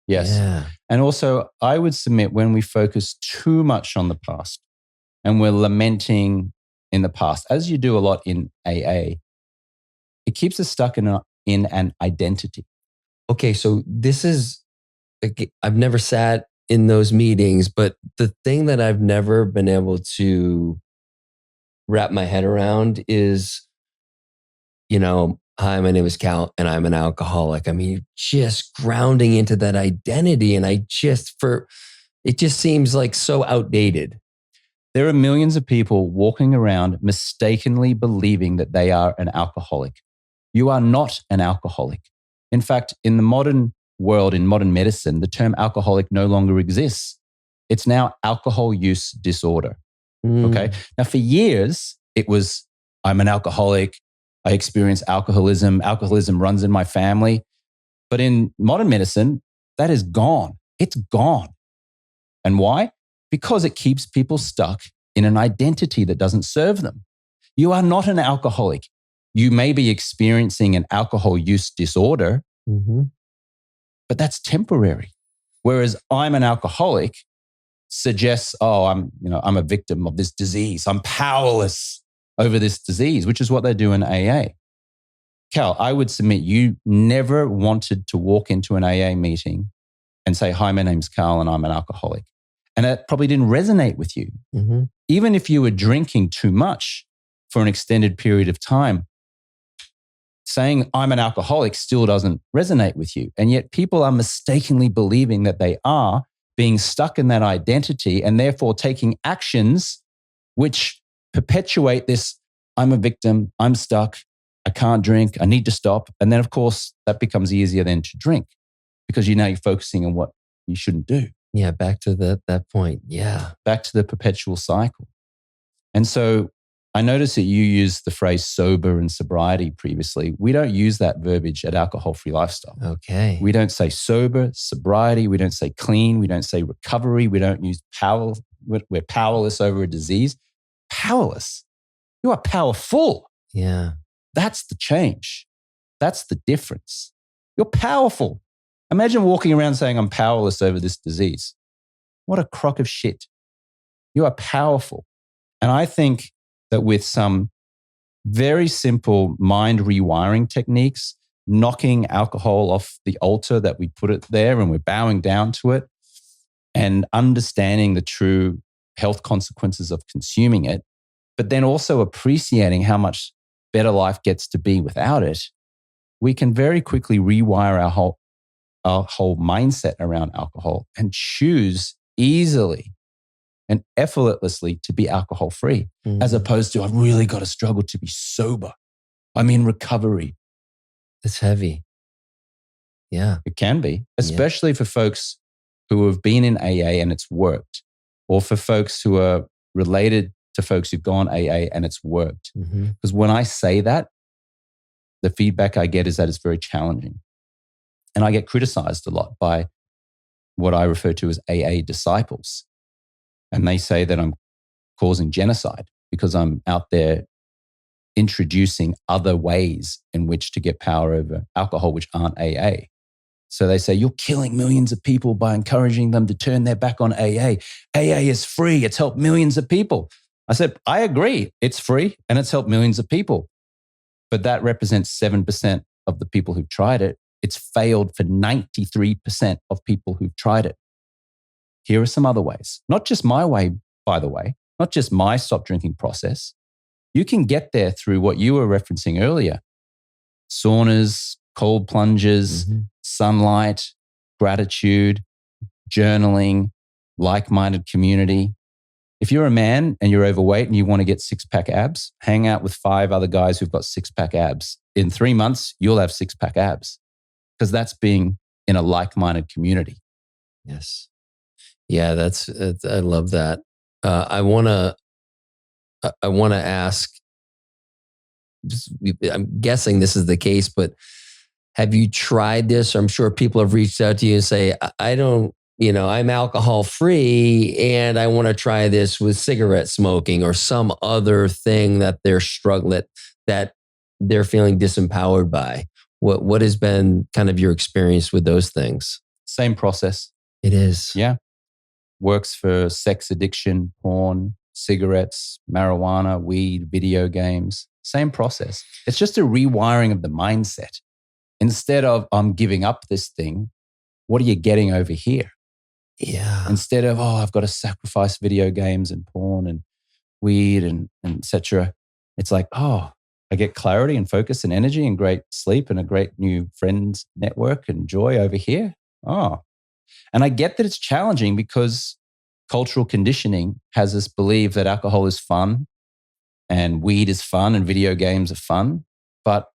Yes. Yeah. And also, I would submit when we focus too much on the past and we're lamenting in the past, as you do a lot in AA, it keeps us stuck in an identity. Okay, so this is, I've never sat in those meetings, but the thing that I've never been able to wrap my head around is, hi, my name is Cal and I'm an alcoholic. I mean, just grounding into that identity. And it just seems like so outdated. There are millions of people walking around mistakenly believing that they are an alcoholic. You are not an alcoholic. In fact, in the modern world, in modern medicine, the term alcoholic no longer exists. It's now alcohol use disorder. Okay. Now, for years, it was, I'm an alcoholic. I experience alcoholism. Alcoholism runs in my family. But in modern medicine, that is gone. It's gone. And why? Because it keeps people stuck in an identity that doesn't serve them. You are not an alcoholic. You may be experiencing an alcohol use disorder, but that's temporary. Whereas I'm an alcoholic suggests, oh, I'm a victim of this disease. I'm powerless over this disease, which is what they do in AA. Cal, I would submit you never wanted to walk into an AA meeting and say, hi, my name's Carl and I'm an alcoholic. And that probably didn't resonate with you. Even if you were drinking too much for an extended period of time, saying I'm an alcoholic still doesn't resonate with you. And yet people are mistakenly believing that they are, being stuck in that identity and therefore taking actions which perpetuate this, I'm a victim, I'm stuck, I can't drink, I need to stop. And then of course that becomes easier then to drink because you're focusing on what you shouldn't do. Yeah, back to that point. Yeah. Back to the perpetual cycle. And so I noticed that you used the phrase sober and sobriety previously. We don't use that verbiage at Alcohol-Free Lifestyle. Okay. We don't say sober, sobriety. We don't say clean. We don't say recovery. We don't use power. We're powerless over a disease. Powerless. You are powerful. Yeah. That's the change. That's the difference. You're powerful. Imagine walking around saying, I'm powerless over this disease. What a crock of shit. You are powerful. And I think that with some very simple mind rewiring techniques, knocking alcohol off the altar that we put it there and we're bowing down to it, and understanding the true health consequences of consuming it, but then also appreciating how much better life gets to be without it, we can very quickly rewire our whole mindset around alcohol and choose easily and effortlessly to be alcohol free, as opposed to I've really got to struggle to be sober. I'm in recovery. It's heavy. Yeah. It can be, especially for folks who have been in AA and it's worked, or for folks who are related to folks who've gone AA and it's worked. Because when I say that, the feedback I get is that it's very challenging. And I get criticized a lot by what I refer to as AA disciples. And they say that I'm causing genocide because I'm out there introducing other ways in which to get power over alcohol, which aren't AA. So they say, you're killing millions of people by encouraging them to turn their back on AA. AA is free. It's helped millions of people. I said, I agree. It's free and it's helped millions of people. But that represents 7% of the people who've tried it. It's failed for 93% of people who've tried it. Here are some other ways. Not just my way, by the way, not just my stop drinking process. You can get there through what you were referencing earlier. Saunas, cold plunges, sunlight, gratitude, journaling, like-minded community. If you're a man and you're overweight and you want to get six-pack abs, hang out with 5 other guys who've got six-pack abs. In 3 months, you'll have six-pack abs because that's being in a like-minded community. Yes. Yeah, I love that. I want to ask, I'm guessing this is the case, but have you tried this? I'm sure people have reached out to you and say, I'm alcohol free and I want to try this with cigarette smoking or some other thing that they're struggling, that they're feeling disempowered by. What has been kind of your experience with those things? Same process. It is. Yeah. Works for sex addiction, porn, cigarettes, marijuana, weed, video games. Same process. It's just a rewiring of the mindset. Instead of I'm giving up this thing, what are you getting over here? Yeah. Instead of, I've got to sacrifice video games and porn and weed and et cetera. It's like, I get clarity and focus and energy and great sleep and a great new friends network and joy over here. And I get that it's challenging because cultural conditioning has us believe that alcohol is fun and weed is fun and video games are fun, but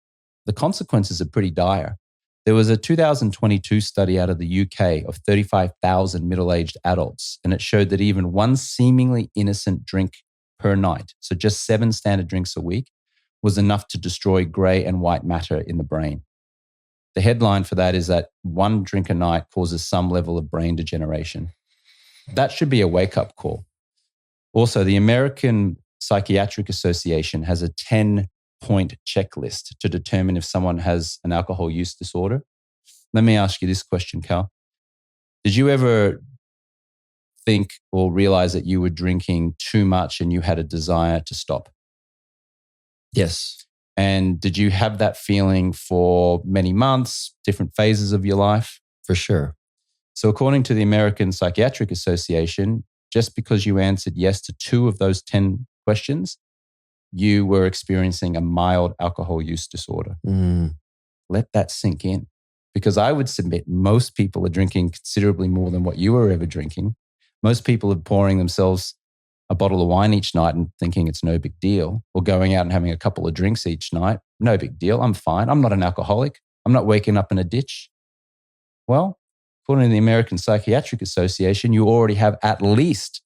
the consequences are pretty dire. There was a 2022 study out of the UK of 35,000 middle-aged adults, and it showed that even one seemingly innocent drink per night, so just 7 standard drinks a week, was enough to destroy gray and white matter in the brain. The headline for that is that 1 drink a night causes some level of brain degeneration. That should be a wake-up call. Also, the American Psychiatric Association has a 10-point checklist to determine if someone has an alcohol use disorder. Let me ask you this question, Cal. Did you ever think or realize that you were drinking too much and you had a desire to stop? Yes. And did you have that feeling for many months, different phases of your life? For sure. So according to the American Psychiatric Association, just because you answered yes to 2 of those 10 questions, you were experiencing a mild alcohol use disorder. Let that sink in. Because I would submit most people are drinking considerably more than what you were ever drinking. Most people are pouring themselves a bottle of wine each night and thinking it's no big deal, or going out and having a couple of drinks each night. No big deal. I'm fine. I'm not an alcoholic. I'm not waking up in a ditch. Well, according to the American Psychiatric Association, you already have at least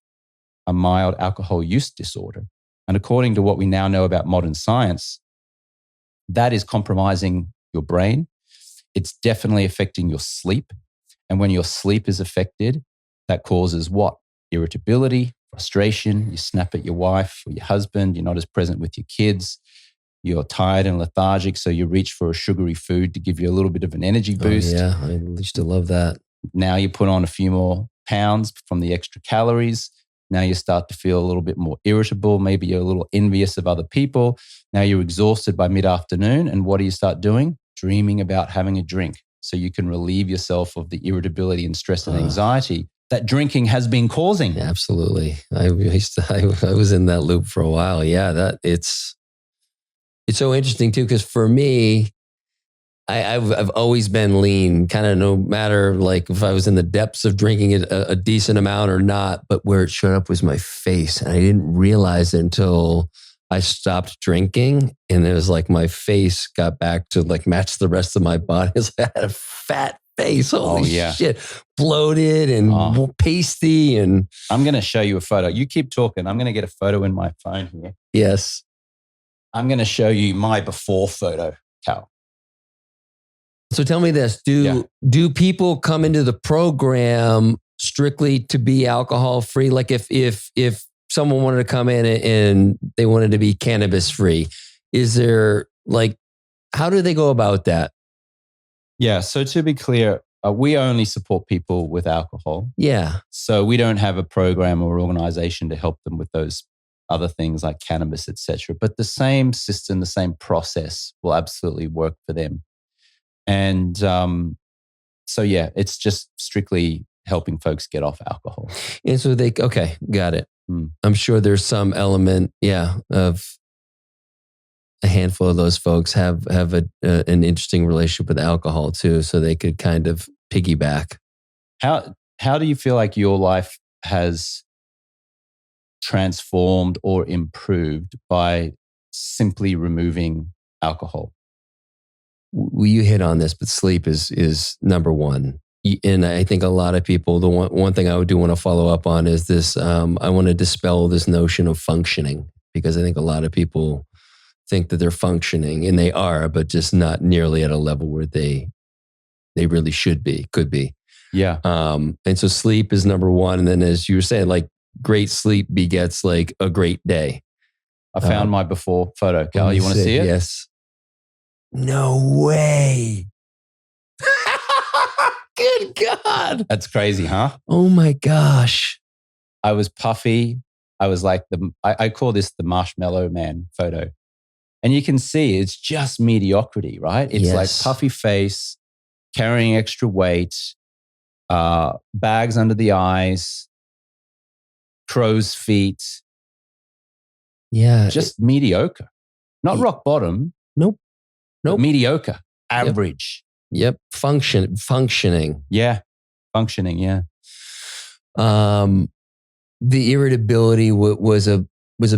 a mild alcohol use disorder. And according to what we now know about modern science, that is compromising your brain. It's definitely affecting your sleep. And when your sleep is affected, that causes what? Irritability, frustration. You snap at your wife or your husband. You're not as present with your kids. You're tired and lethargic, so you reach for a sugary food to give you a little bit of an energy boost. Oh, yeah, I used to love that. Now you put on a few more pounds from the extra calories. Now you start to feel a little bit more irritable. Maybe you're a little envious of other people. Now you're exhausted by mid-afternoon. And what do you start doing? Dreaming about having a drink so you can relieve yourself of the irritability and stress and anxiety that drinking has been causing. Absolutely. I was in that loop for a while. Yeah, it's so interesting too, because for me, I've always been lean, kind of no matter like if I was in the depths of drinking a decent amount or not, but where it showed up was my face. And I didn't realize it until I stopped drinking. And it was like my face got back to like match the rest of my body. It's like I had a fat face. Holy shit. Bloated and pasty. And I'm going to show you a photo. You keep talking. I'm going to get a photo in my phone here. Yes. I'm going to show you my before photo, Cal. So tell me this, do people come into the program strictly to be alcohol free? Like if someone wanted to come in and they wanted to be cannabis free, is there like, how do they go about that? Yeah. So to be clear, we only support people with alcohol. Yeah. So we don't have a program or organization to help them with those other things like cannabis, etc. But the same system, the same process will absolutely work for them. And so, yeah, it's just strictly helping folks get off alcohol. And so got it. I'm sure there's some element, of a handful of those folks have an interesting relationship with alcohol too, so they could kind of piggyback. How do you feel like your life has transformed or improved by simply removing alcohol? Well, you hit on this, but sleep is number one. And I think a lot of people, the one thing I do want to follow up on is this. I want to dispel this notion of functioning, because I think a lot of people think that they're functioning, and they are, but just not nearly at a level where they really could be. Yeah. And so sleep is number one. And then as you were saying, like great sleep begets like a great day. I found my before photo, Cal. You want to see it? Yes. No way. Good God. That's crazy, huh? Oh my gosh. I was puffy. I was like I call this the marshmallow man photo. And you can see it's just mediocrity, right? It's like puffy face, carrying extra weight, bags under the eyes, crow's feet. Yeah. Just mediocre. Not rock bottom. Nope. Mediocre. Average. Yep. Functioning. Yeah. Functioning. Yeah. The irritability was a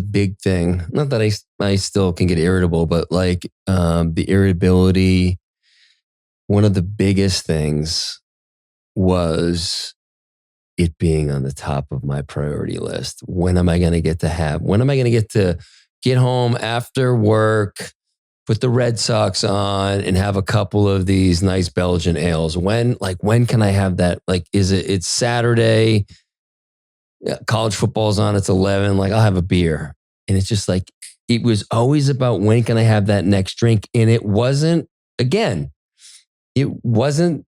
big thing. Not that I still can get irritable, but like the irritability one of the biggest things was it being on the top of my priority list. When am I going to get to get home after work, put the Red Sox on and have a couple of these nice Belgian ales? When can I have that? Like, it's Saturday, college football's on, it's 11, like I'll have a beer. And it's just like, it was always about when can I have that next drink? And it wasn't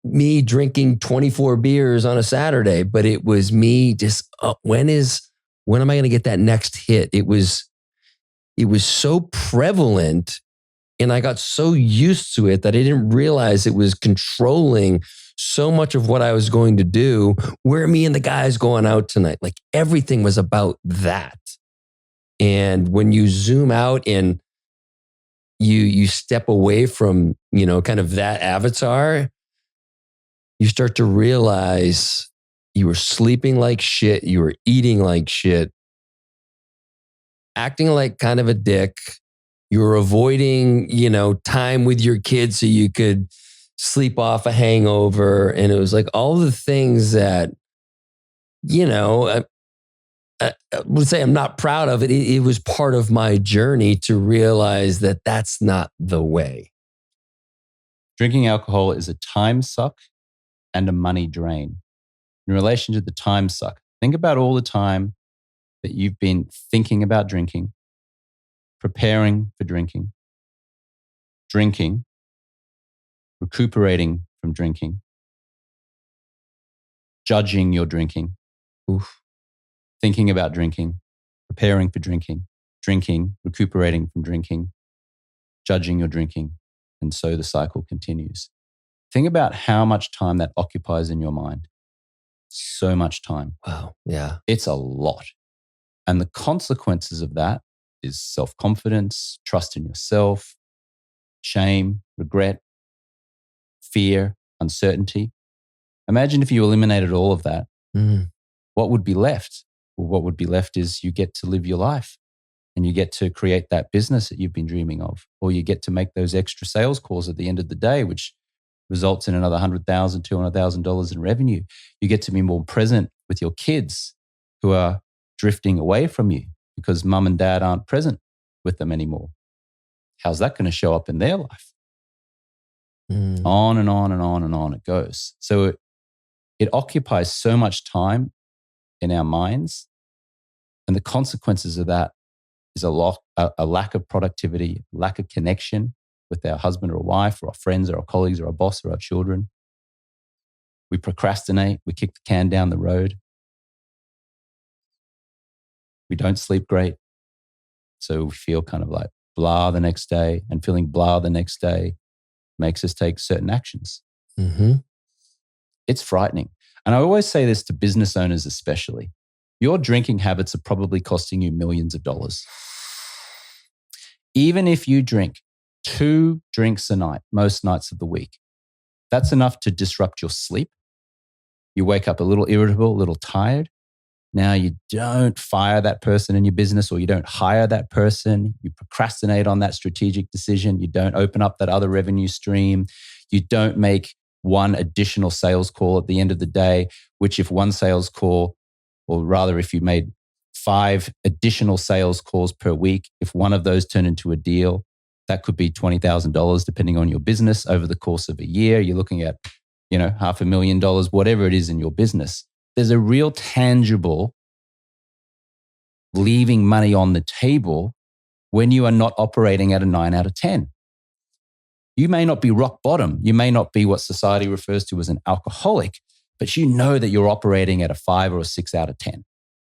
me drinking 24 beers on a Saturday, but it was me just, when am I going to get that next hit? It was so prevalent, and I got so used to it that I didn't realize it was controlling so much of what I was going to do. Where are me and the guys going out tonight? Like, everything was about that. And when you zoom out and you step away from, kind of that avatar, you start to realize you were sleeping like shit, you were eating like shit, acting like kind of a dick. You were avoiding, time with your kids so you could sleep off a hangover. And it was like all the things that, I would say I'm not proud of it. It was part of my journey to realize that that's not the way. Drinking alcohol is a time suck and a money drain. In relation to the time suck, think about all the time that you've been thinking about drinking, preparing for drinking, recuperating from drinking, judging your drinking, thinking about drinking, preparing for drinking, recuperating from drinking, judging your drinking, and so the cycle continues. Think about how much time that occupies in your mind. So much time. Wow. Yeah. It's a lot. And the consequences of that is self-confidence, trust in yourself, shame, regret, fear, uncertainty. Imagine if you eliminated all of that. What would be left? Well, what would be left is you get to live your life and you get to create that business that you've been dreaming of, or you get to make those extra sales calls at the end of the day, which results in another $100,000, $200,000 in revenue. You get to be more present with your kids who are drifting away from you because mum and dad aren't present with them anymore. How's that going to show up in their life? On and on and on and on it goes. So it occupies so much time in our minds, and the consequences of that is a lack of productivity, lack of connection with our husband or wife or our friends or our colleagues or our boss or our children. We procrastinate. We kick the can down the road. We don't sleep great. So we feel kind of like blah the next day, and feeling blah the next day makes us take certain actions. It's frightening. And I always say this to business owners especially. Your drinking habits are probably costing you millions of dollars. Even if you drink 2 drinks a night, most nights of the week, that's enough to disrupt your sleep. You wake up a little irritable, a little tired. Now you don't fire that person in your business, or you don't hire that person. You procrastinate on that strategic decision. You don't open up that other revenue stream. You don't make one additional sales call at the end of the day, which if one sales call, or rather if you made 5 additional sales calls per week, if one of those turned into a deal, that could be $20,000 depending on your business over the course of a year. You're looking at, $500,000, whatever it is in your business. There's a real tangible leaving money on the table when you are not operating at a 9 out of 10. You may not be rock bottom. You may not be what society refers to as an alcoholic, but you know that you're operating at a 5 or a 6 out of 10.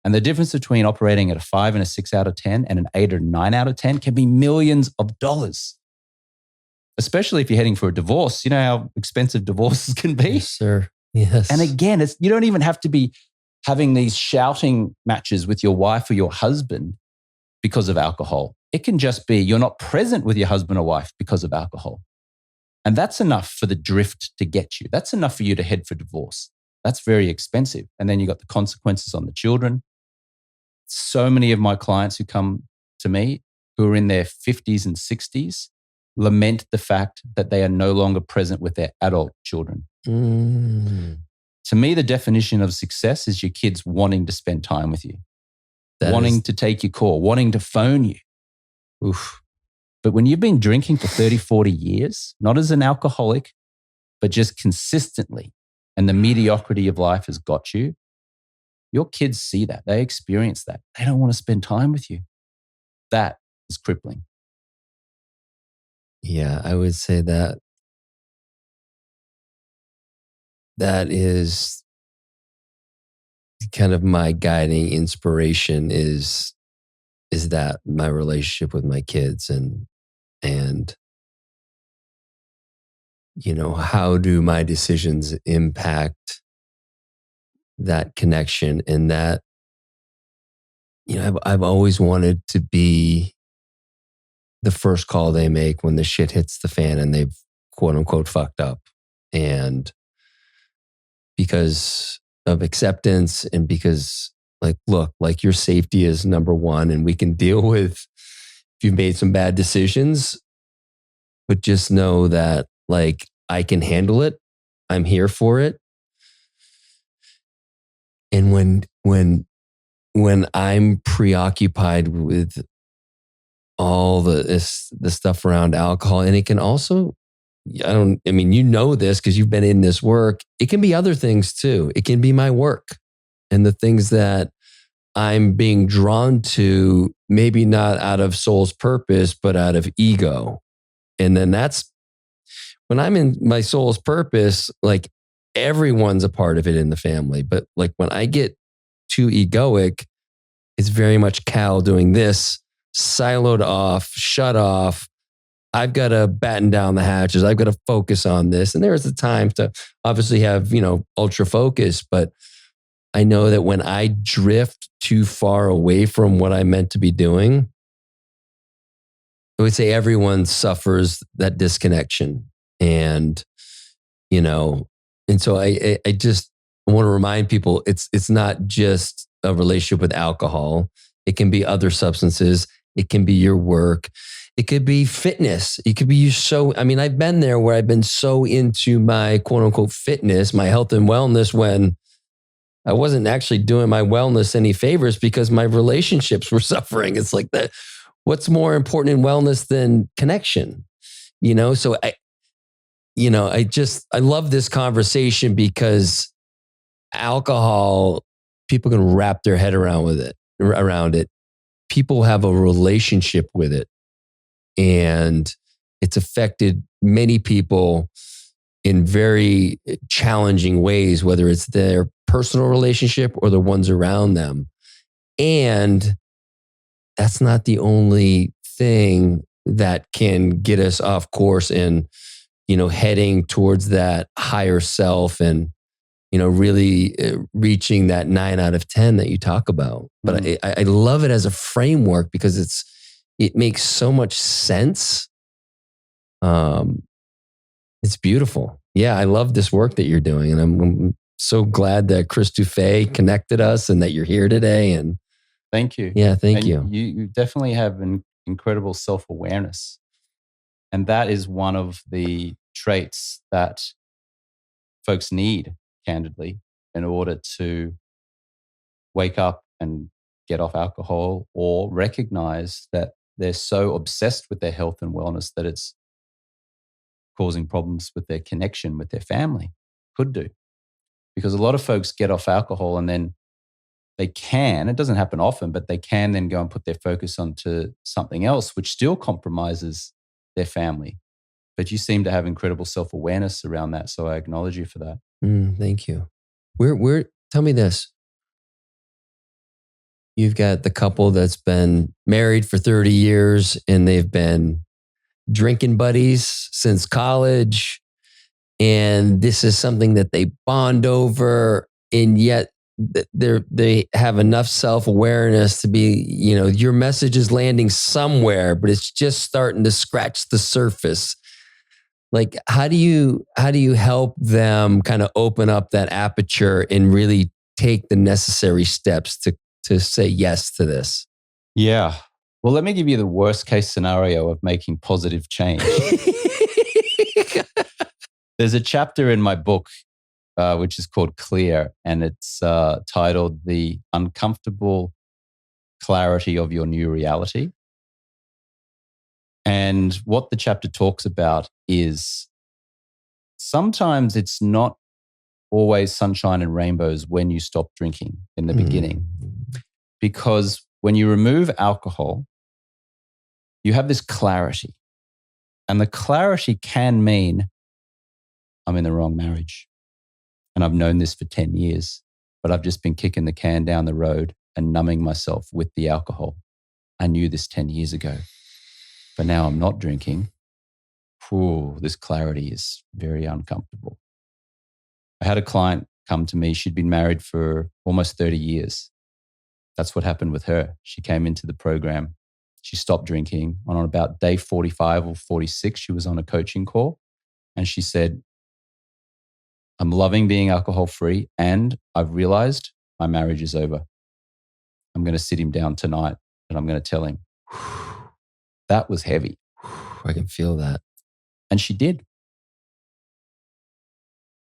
And the difference between operating at a 5 and a 6 out of 10 and an 8 or 9 out of 10 can be millions of dollars. Especially if you're heading for a divorce. You know how expensive divorces can be? Yes, sir. Yes. And again, you don't even have to be having these shouting matches with your wife or your husband because of alcohol. It can just be you're not present with your husband or wife because of alcohol. And that's enough for the drift to get you. That's enough for you to head for divorce. That's very expensive. And then you got the consequences on the children. So many of my clients who come to me who are in their 50s and 60s lament the fact that they are no longer present with their adult children. To me, the definition of success is your kids wanting to spend time with you, wanting to take your call, wanting to phone you. Oof. But when you've been drinking for 30, 40 years, not as an alcoholic, but just consistently, and the mediocrity of life has got you, your kids see that. They experience that. They don't want to spend time with you. That is crippling. Yeah, I would say that is kind of my guiding inspiration is that my relationship with my kids and how do my decisions impact that connection, and that I've always wanted to be the first call they make when the shit hits the fan and they've quote unquote fucked up. And because of acceptance and because look, your safety is number one, and we can deal with if you've made some bad decisions, but just know that I can handle it. I'm here for it. And when I'm preoccupied with all the stuff around alcohol, and it can also, this because you've been in this work, it can be other things too. It can be my work and the things that I'm being drawn to, maybe not out of soul's purpose, but out of ego. And then that's when I'm in my soul's purpose, everyone's a part of it in the family. But when I get too egoic, it's very much Cal doing this, siloed off, shut off. I've got to batten down the hatches. I've got to focus on this. And there's the time to obviously have, ultra focus. But I know that when I drift too far away from what I meant to be doing, I would say everyone suffers that disconnection. And, and so I just want to remind people it's not just a relationship with alcohol. It can be other substances. It can be your work. It could be fitness. It could be I've been there where I've been so into my quote unquote fitness, my health and wellness, when I wasn't actually doing my wellness any favors because my relationships were suffering. It's like that. What's more important in wellness than connection? So I love this conversation because alcohol, people can wrap their head around it. People have a relationship with it, and it's affected many people in very challenging ways, whether it's their personal relationship or the ones around them. And that's not the only thing that can get us off course and, heading towards that higher self and, really reaching that 9 out of 10 that you talk about. But I love it as a framework because it makes so much sense. It's beautiful. Yeah, I love this work that you're doing. And I'm so glad that Chris Dufay connected us and that you're here today. And thank you. Yeah, thank you. You definitely have an incredible self-awareness. And that is one of the traits that folks need, candidly, in order to wake up and get off alcohol or recognize that they're so obsessed with their health and wellness that it's causing problems with their connection with their family. Could do. Because a lot of folks get off alcohol and then it doesn't happen often, but they can then go and put their focus onto something else, which still compromises their family. But you seem to have incredible self-awareness around that. So I acknowledge you for that. Thank you. Tell me this. You've got the couple that's been married for 30 years and they've been drinking buddies since college. And this is something that they bond over. And yet they have enough self-awareness to be, your message is landing somewhere, but it's just starting to scratch the surface. How do you help them kind of open up that aperture and really take the necessary steps to say yes to this? Yeah. Well, let me give you the worst case scenario of making positive change. There's a chapter in my book, which is called Clear, and it's titled The Uncomfortable Clarity of Your New Reality. And what the chapter talks about is sometimes it's not always sunshine and rainbows when you stop drinking in the beginning. Because when you remove alcohol, you have this clarity. And the clarity can mean I'm in the wrong marriage. And I've known this for 10 years, but I've just been kicking the can down the road and numbing myself with the alcohol. I knew this 10 years ago, but now I'm not drinking. Ooh, this clarity is very uncomfortable. I had a client come to me. She'd been married for almost 30 years. That's what happened with her. She came into the program. She stopped drinking. On about day 45 or 46, she was on a coaching call. And she said, I'm loving being alcohol-free, and I've realized my marriage is over. I'm going to sit him down tonight and I'm going to tell him. That was heavy. I can feel that. And she did.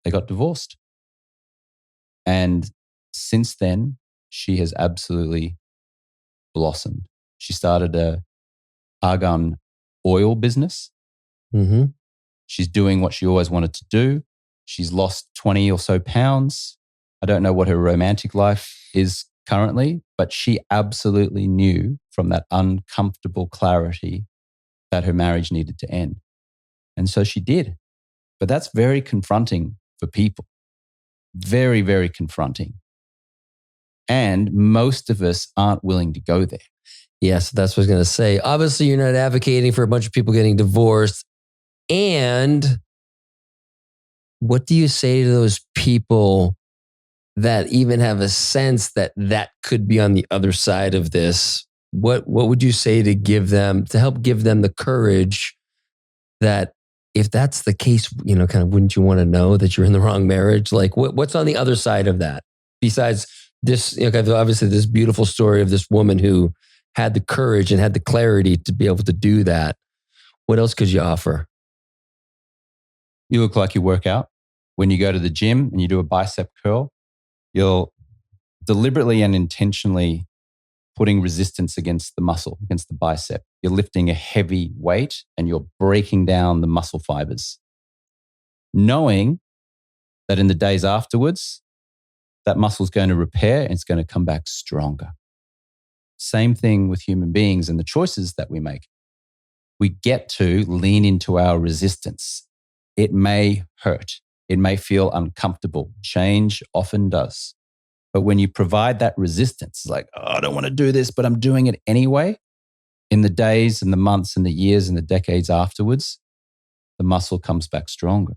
They got divorced. And since then, she has absolutely blossomed. She started a argan oil business. Mm-hmm. She's doing what she always wanted to do. She's lost 20 or so pounds. I don't know what her romantic life is currently, but she absolutely knew from that uncomfortable clarity that her marriage needed to end. And so she did. But that's very confronting for people. Very, very confronting. And most of us aren't willing to go there. Yes, that's what I was going to say. Obviously, you're not advocating for a bunch of people getting divorced. And what do you say to those people that even have a sense that that could be on the other side of this? What would you say to give them, to help give them the courage that if that's the case, you know, kind of wouldn't you want to know that you're in the wrong marriage? Like what's on the other side of that? Besides this, you know, obviously this beautiful story of this woman who had the courage and had the clarity to be able to do that. What else could you offer? You look like you work out. When you go to the gym and you do a bicep curl, you're deliberately and intentionally putting resistance against the muscle, against the bicep. You're lifting a heavy weight and you're breaking down the muscle fibers, knowing that in the days afterwards, that muscle's going to repair and it's going to come back stronger. Same thing with human beings and the choices that we make. We get to lean into our resistance. It may hurt. It may feel uncomfortable. Change often does. But when you provide that resistance, it's like, oh, I don't want to do this, but I'm doing it anyway. In the days and the months and the years and the decades afterwards, the muscle comes back stronger.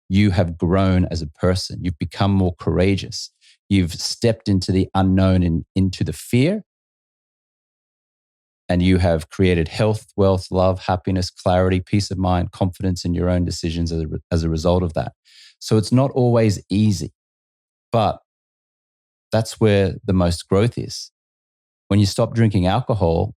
You have grown as a person. You've become more courageous. You've stepped into the unknown and into the fear. And you have created health, wealth, love, happiness, clarity, peace of mind, confidence in your own decisions as a result of that. So it's not always easy, but that's where the most growth is. When you stop drinking alcohol,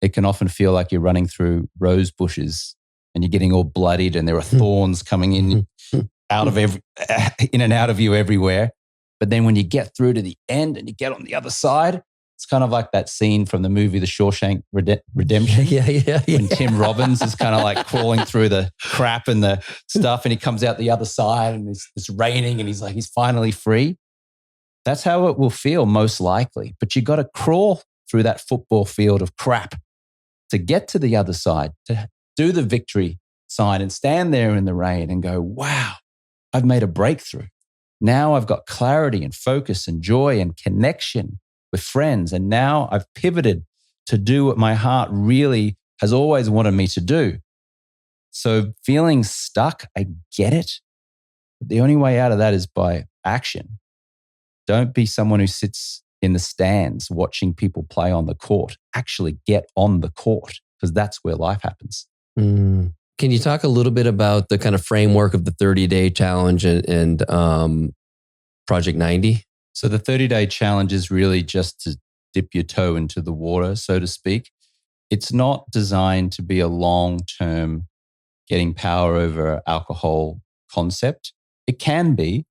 it can often feel like you're running through rose bushes and you're getting all bloodied and there are thorns coming in in and out of you everywhere. But then when you get through to the end and you get on the other side, it's kind of like that scene from the movie The Shawshank Redemption. Yeah. When Tim Robbins is kind of like crawling through the crap and the stuff and he comes out the other side and it's raining and he's finally free. That's how it will feel most likely. But you got to crawl through that football field of crap to get to the other side, to do the victory sign and stand there in the rain and go, wow, I've made a breakthrough. Now I've got clarity and focus and joy and connection with friends. And now I've pivoted to do what my heart really has always wanted me to do. So feeling stuck, I get it. But the only way out of that is by action. Don't be someone who sits in the stands watching people play on the court. Actually get on the court because that's where life happens. Can you talk a little bit about the kind of framework of the 30-day challenge and Project 90? So the 30-day challenge is really just to dip your toe into the water, so to speak. it's not designed to be a long-term getting power over alcohol concept. It can be,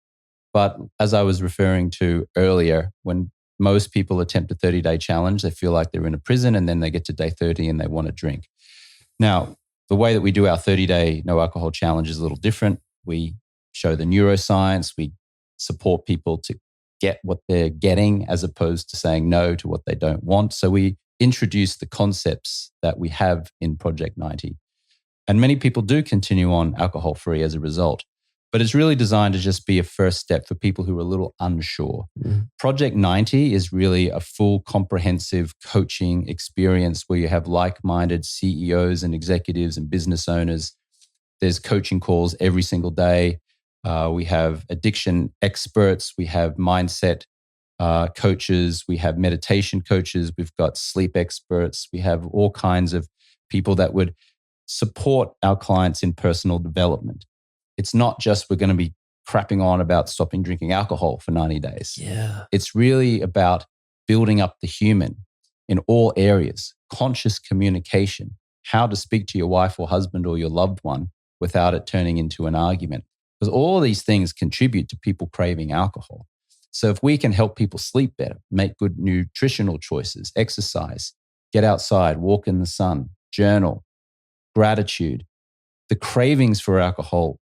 but as I was referring to earlier, when most people attempt a 30-day challenge, they feel like they're in a prison, and then they get to day 30 and they want to drink. Now, the way that we do our 30-day no alcohol challenge is a little different. We show the neuroscience. We support people to get what they're getting as opposed to saying no to what they don't want. So we introduce the concepts that we have in Project 90. And many people do continue on alcohol-free as a result. But it's really designed to just be a first step for people who are a little unsure. Project 90 is really a full comprehensive coaching experience where you have like-minded CEOs and executives and business owners. There's coaching calls every single day. We have addiction experts. We have mindset coaches. We have meditation coaches. We've got sleep experts. We have all kinds of people that would support our clients in personal development. It's not just we're going to be crapping on about stopping drinking alcohol for 90 days. Yeah. It's really about building up the human in all areas, conscious communication, how to speak to your wife or husband or your loved one without it turning into an argument. Because all of these things contribute to people craving alcohol. So if we can help people sleep better, make good nutritional choices, exercise, get outside, walk in the sun, journal, gratitude, the cravings for alcohol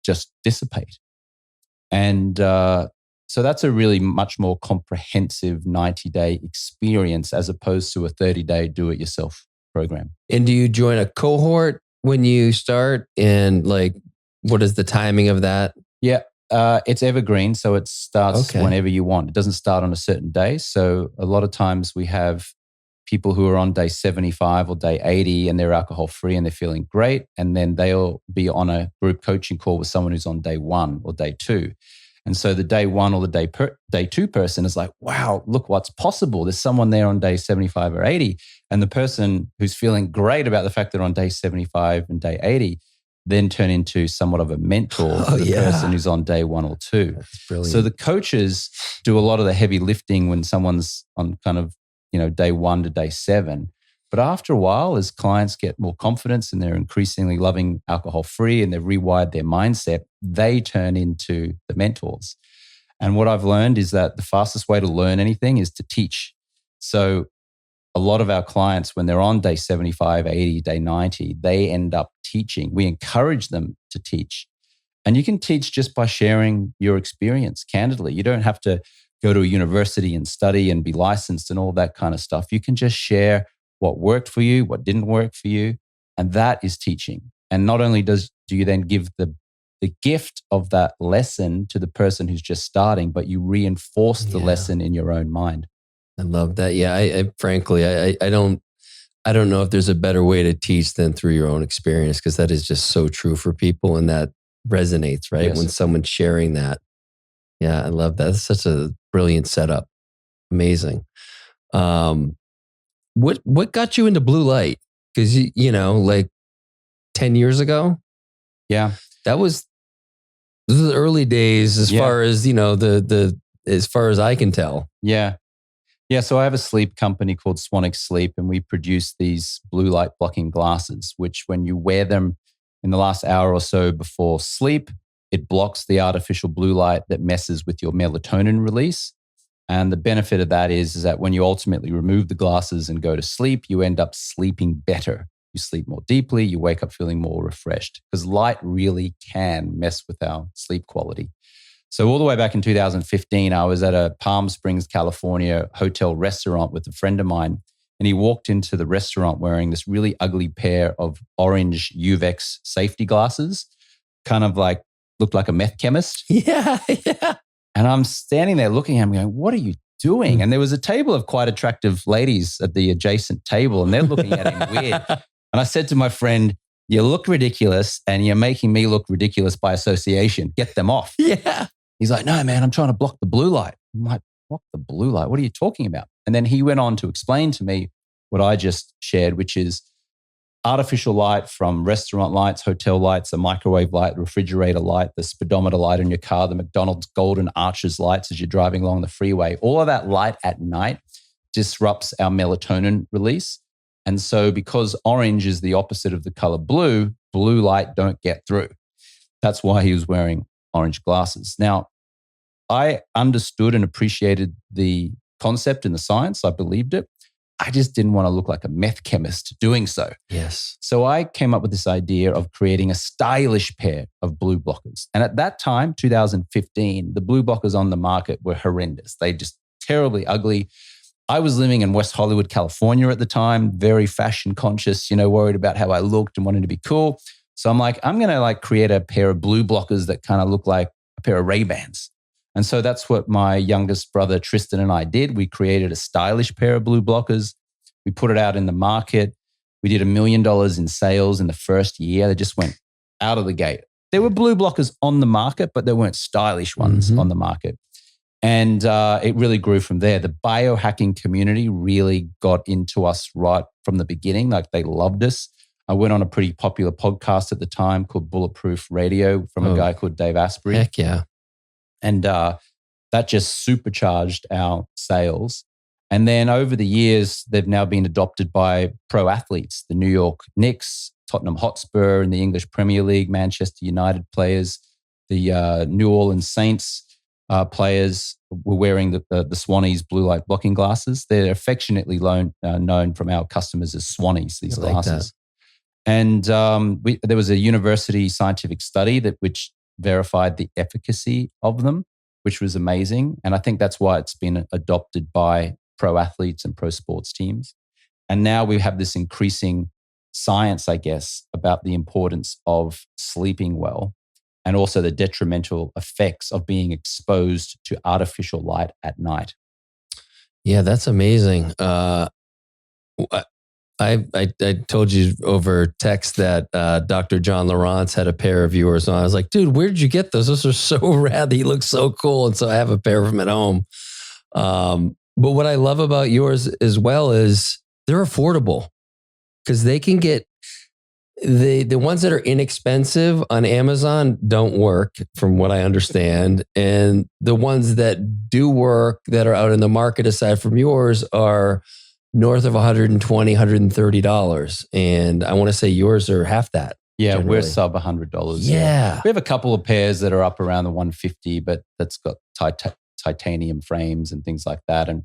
just dissipate. And so that's a really much more comprehensive 90-day experience as opposed to a 30-day do-it-yourself program. And do you join a cohort when you start? And like, what is the timing of that? Yeah, it's evergreen. So it starts whenever you want. It doesn't start on a certain day. So a lot of times we have people who are on day 75 or day 80 and they're alcohol free and they're feeling great. And then they'll be on a group coaching call with someone who's on day 1 or day 2. And so the day 1 or the day 2 person is like, wow, look what's possible. There's someone there on day 75 or 80. And the person who's feeling great about the fact that on day 75 and day 80 then turn into somewhat of a mentor for the person who's on day 1 or 2. That's brilliant. So the coaches do a lot of the heavy lifting when someone's on kind of, day 1 to day 7. But after a while, as clients get more confidence and they're increasingly loving alcohol free and they've rewired their mindset, they turn into the mentors. And what I've learned is that the fastest way to learn anything is to teach. So a lot of our clients, when they're on day 75, 80, day 90, they end up teaching. We encourage them to teach. And you can teach just by sharing your experience candidly. You don't have to go to a university and study and be licensed and all that kind of stuff. You can just share what worked for you, what didn't work for you. And that is teaching. And not only do you then give the gift of that lesson to the person who's just starting, but you reinforce the lesson in your own mind. I love that. Yeah, I frankly don't know if there's a better way to teach than through your own experience, because that is just so true for people, and that resonates, right? Yes. When someone's sharing that. Yeah, I love that. That's such a brilliant setup. Amazing. What got you into blue light? Because like 10 years ago, that was the early days as far as the as far as I can tell. Yeah. So I have a sleep company called Swanwick Sleep, and we produce these blue light blocking glasses, which when you wear them in the last hour or so before sleep, it blocks the artificial blue light that messes with your melatonin release. And the benefit of that is that when you ultimately remove the glasses and go to sleep, you end up sleeping better. You sleep more deeply, you wake up feeling more refreshed, because light really can mess with our sleep quality. So all the way back in 2015, I was at a Palm Springs, California hotel restaurant with a friend of mine, and he walked into the restaurant wearing this really ugly pair of orange Uvex safety glasses, kind of like looked like a meth chemist. Yeah. And I'm standing there looking at him going, what are you doing? And there was a table of quite attractive ladies at the adjacent table, and they're looking at him weird. And I said to my friend, you look ridiculous and you're making me look ridiculous by association. Get them off. Yeah. He's like, no, man, I'm trying to block the blue light. I'm like, block the blue light? What are you talking about? And then he went on to explain to me what I just shared, which is artificial light from restaurant lights, hotel lights, a microwave light, refrigerator light, the speedometer light in your car, the McDonald's golden arches lights as you're driving along the freeway. All of that light at night disrupts our melatonin release. And so because orange is the opposite of the color blue, blue light don't get through. That's why he was wearing orange glasses. Now, I understood and appreciated the concept and the science. I believed it. I just didn't want to look like a meth chemist doing so. Yes. So I came up with this idea of creating a stylish pair of blue blockers. And at that time, 2015, the blue blockers on the market were horrendous. They just terribly ugly. I was living in West Hollywood, California at the time, very fashion conscious, worried about how I looked and wanted to be cool. So I'm like, I'm going to create a pair of blue blockers that kind of look like a pair of Ray-Bans. And so that's what my youngest brother, Tristan, and I did. We created a stylish pair of blue blockers. We put it out in the market. We did $1 million in sales in the first year. They just went out of the gate. There were blue blockers on the market, but there weren't stylish ones on the market. And it really grew from there. The biohacking community really got into us right from the beginning. They loved us. I went on a pretty popular podcast at the time called Bulletproof Radio from a guy called Dave Asprey. Heck yeah. And that just supercharged our sales. And then over the years, they've now been adopted by pro athletes, the New York Knicks, Tottenham Hotspur in the English Premier League, Manchester United players, the New Orleans Saints players were wearing the Swannies blue light blocking glasses. They're affectionately known from our customers as Swannies, these glasses. And there was a university scientific study which verified the efficacy of them, which was amazing. And I think that's why it's been adopted by pro athletes and pro sports teams. And now we have this increasing science, I guess, about the importance of sleeping well and also the detrimental effects of being exposed to artificial light at night. Yeah, that's amazing. I told you over text that Dr. John Lawrence had a pair of yours, and I was like, dude, where did you get those? Those are so rad. He looks so cool. And so I have a pair of them at home. But what I love about yours as well is they're affordable because they can get the ones that are inexpensive on Amazon don't work from what I understand. And the ones that do work that are out in the market aside from yours are north of $120, $130. And I want to say yours are half that. Yeah, generally. we're sub $100. Yeah. We have a couple of pairs that are up around the 150, but that's got titanium frames and things like that. And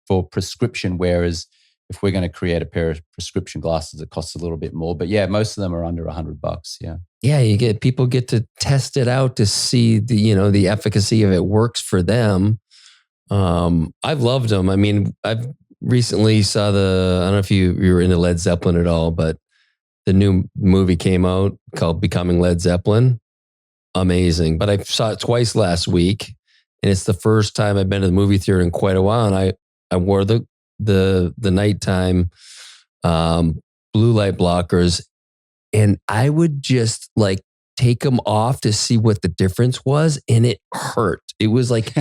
for prescription wearers, if we're going to create a pair of prescription glasses, it costs a little bit more. But yeah, most of them are under $100. Yeah. Yeah, people get to test it out to see the efficacy of it works for them. I've loved them. I mean, I've recently saw I don't know if you were into Led Zeppelin at all, but the new movie came out called Becoming Led Zeppelin. Amazing. But I saw it twice last week, and it's the first time I've been to the movie theater in quite a while. And I wore the nighttime blue light blockers, and I would just take them off to see what the difference was, and it hurt. It was like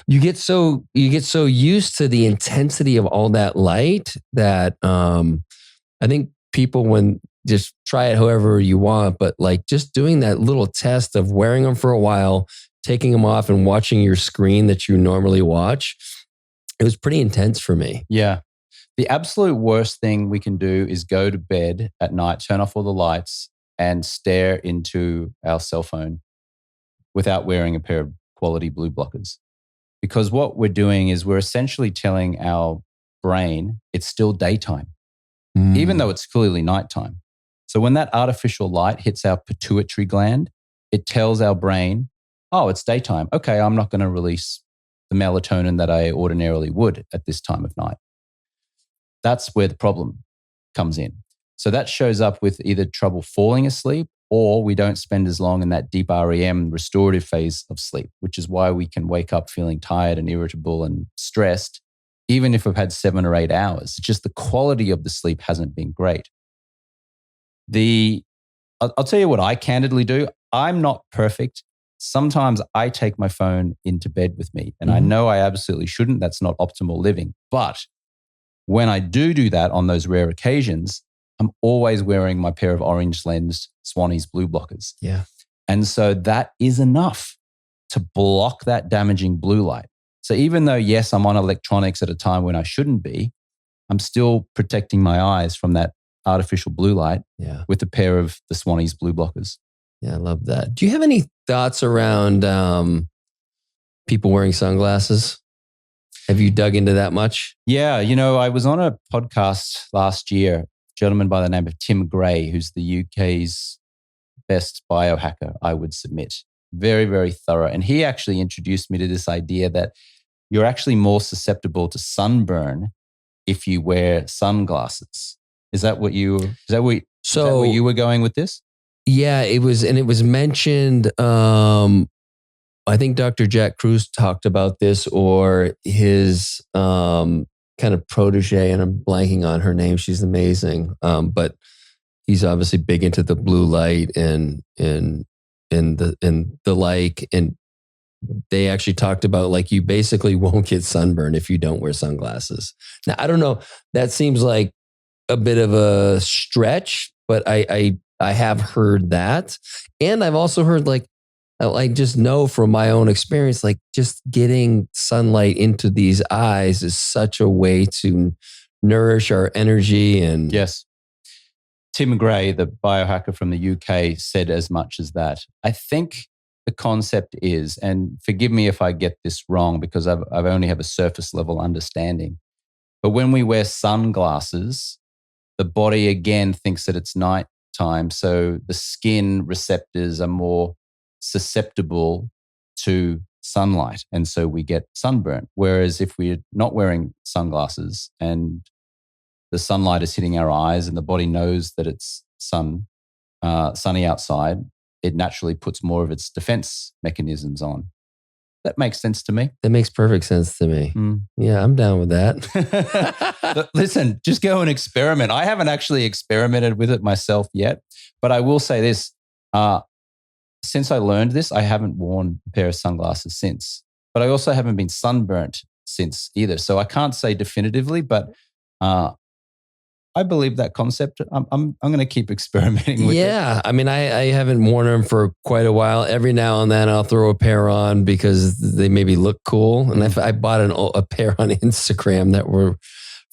you get so used to the intensity of all that light that I think people, when just try it however you want, but just doing that little test of wearing them for a while, taking them off and watching your screen that you normally watch, it was pretty intense for me. Yeah. The absolute worst thing we can do is go to bed at night, turn off all the lights, and stare into our cell phone without wearing a pair of quality blue blockers. Because what we're doing is we're essentially telling our brain it's still daytime, even though it's clearly nighttime. So when that artificial light hits our pituitary gland, it tells our brain, oh, it's daytime. Okay, I'm not going to release the melatonin that I ordinarily would at this time of night. That's where the problem comes in. So that shows up with either trouble falling asleep, or we don't spend as long in that deep REM restorative phase of sleep, which is why we can wake up feeling tired and irritable and stressed, even if we've had 7 or 8 hours. It's just the quality of the sleep hasn't been great. I'll tell you what I candidly do. I'm not perfect. Sometimes I take my phone into bed with me, and I know I absolutely shouldn't. That's not optimal living. But when I do that on those rare occasions, I'm always wearing my pair of orange lens Swannies blue blockers. Yeah. And so that is enough to block that damaging blue light. So even though, yes, I'm on electronics at a time when I shouldn't be, I'm still protecting my eyes from that artificial blue light with a pair of the Swannies blue blockers. Yeah, I love that. Do you have any thoughts around people wearing sunglasses? Have you dug into that much? Yeah, I was on a podcast last year, a gentleman by the name of Tim Gray, who's the UK's best biohacker, I would submit. Very, very thorough. And he actually introduced me to this idea that you're actually more susceptible to sunburn if you wear sunglasses. Is that what you were going with this? Yeah, it was mentioned. I think Dr. Jack Kruse talked about this, or his kind of protege, and I'm blanking on her name. She's amazing, but he's obviously big into the blue light and the like. And they actually talked about like you basically won't get sunburn if you don't wear sunglasses. Now I don't know. That seems like a bit of a stretch, but I have heard that, and I've also heard like. I just know from my own experience, like just getting sunlight into these eyes is such a way to nourish our energy. And yes, Tim Gray, the biohacker from the UK, said as much as that. I think the concept is, and forgive me if I get this wrong because I've only have a surface level understanding, but when we wear sunglasses, the body again thinks that it's nighttime, so the skin receptors are more susceptible to sunlight, and so we get sunburn. Whereas if we're not wearing sunglasses and the sunlight is hitting our eyes and the body knows that it's sunny outside, it naturally puts more of its defense mechanisms on. That makes sense to me. That makes perfect sense to me. Yeah, I'm down with that. Listen, just go and experiment. I haven't actually experimented with it myself yet, but I will say this. Since I learned this, I haven't worn a pair of sunglasses since, but I also haven't been sunburnt since either. So I can't say definitively, but I believe that concept. I'm going to keep experimenting with it. Yeah, I mean, I haven't worn them for quite a while. Every now and then I'll throw a pair on because they maybe look cool. And I bought a pair on Instagram that were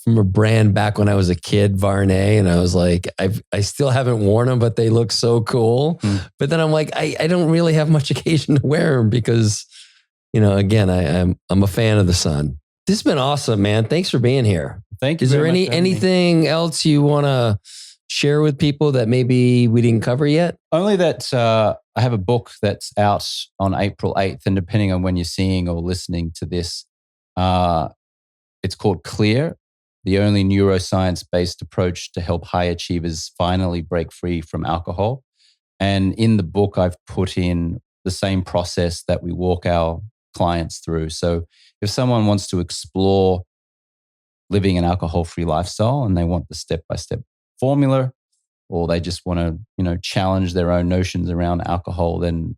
from a brand back when I was a kid, Varney, and I was like, I still haven't worn them, but they look so cool. But then I'm like, I don't really have much occasion to wear them because, again, I'm a fan of the sun. This has been awesome, man. Thanks for being here. Thank you. Is there anything else you want to share with people that maybe we didn't cover yet? Only that I have a book that's out on April 8th, and depending on when you're seeing or listening to this, it's called Clear, the only neuroscience-based approach to help high achievers finally break free from alcohol. And in the book, I've put in the same process that we walk our clients through. So if someone wants to explore living an alcohol-free lifestyle and they want the step-by-step formula, or they just want to, challenge their own notions around alcohol, then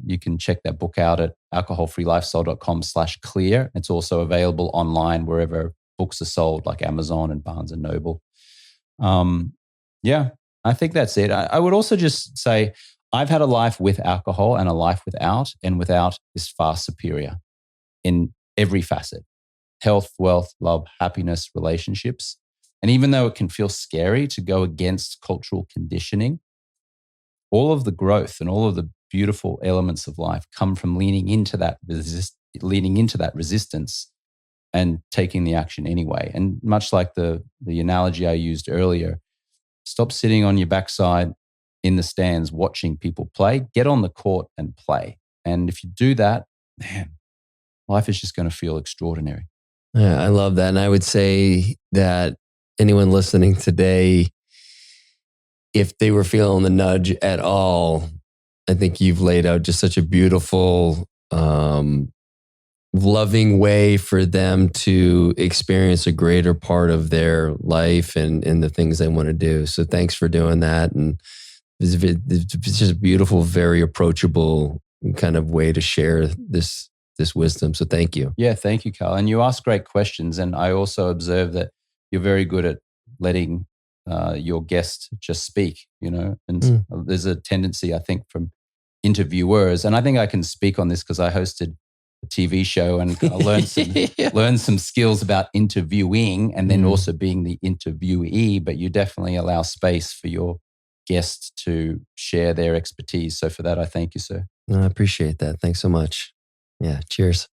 you can check that book out at alcoholfreelifestyle.com/clear. It's also available online wherever books are sold, like Amazon and Barnes and Noble. Yeah, I think that's it. I would also just say I've had a life with alcohol and a life without, and without is far superior in every facet: health, wealth, love, happiness, relationships. And even though it can feel scary to go against cultural conditioning, all of the growth and all of the beautiful elements of life come from leaning into that resistance and taking the action anyway. And much like the analogy I used earlier, stop sitting on your backside in the stands watching people play. Get on the court and play. And if you do that, man, life is just going to feel extraordinary. Yeah, I love that. And I would say that anyone listening today, if they were feeling the nudge at all, I think you've laid out just such a beautiful, loving way for them to experience a greater part of their life and the things they want to do. So thanks for doing that. And it's just a beautiful, very approachable kind of way to share this wisdom. So thank you. Yeah, thank you, Carl. And you ask great questions. And I also observe that you're very good at letting your guest just speak, and there's a tendency, I think, from interviewers, and I think I can speak on this because I hosted TV show and kind of learn some skills about interviewing and then also being the interviewee, but you definitely allow space for your guests to share their expertise. So for that, I thank you, sir. No, I appreciate that. Thanks so much. Yeah. Cheers.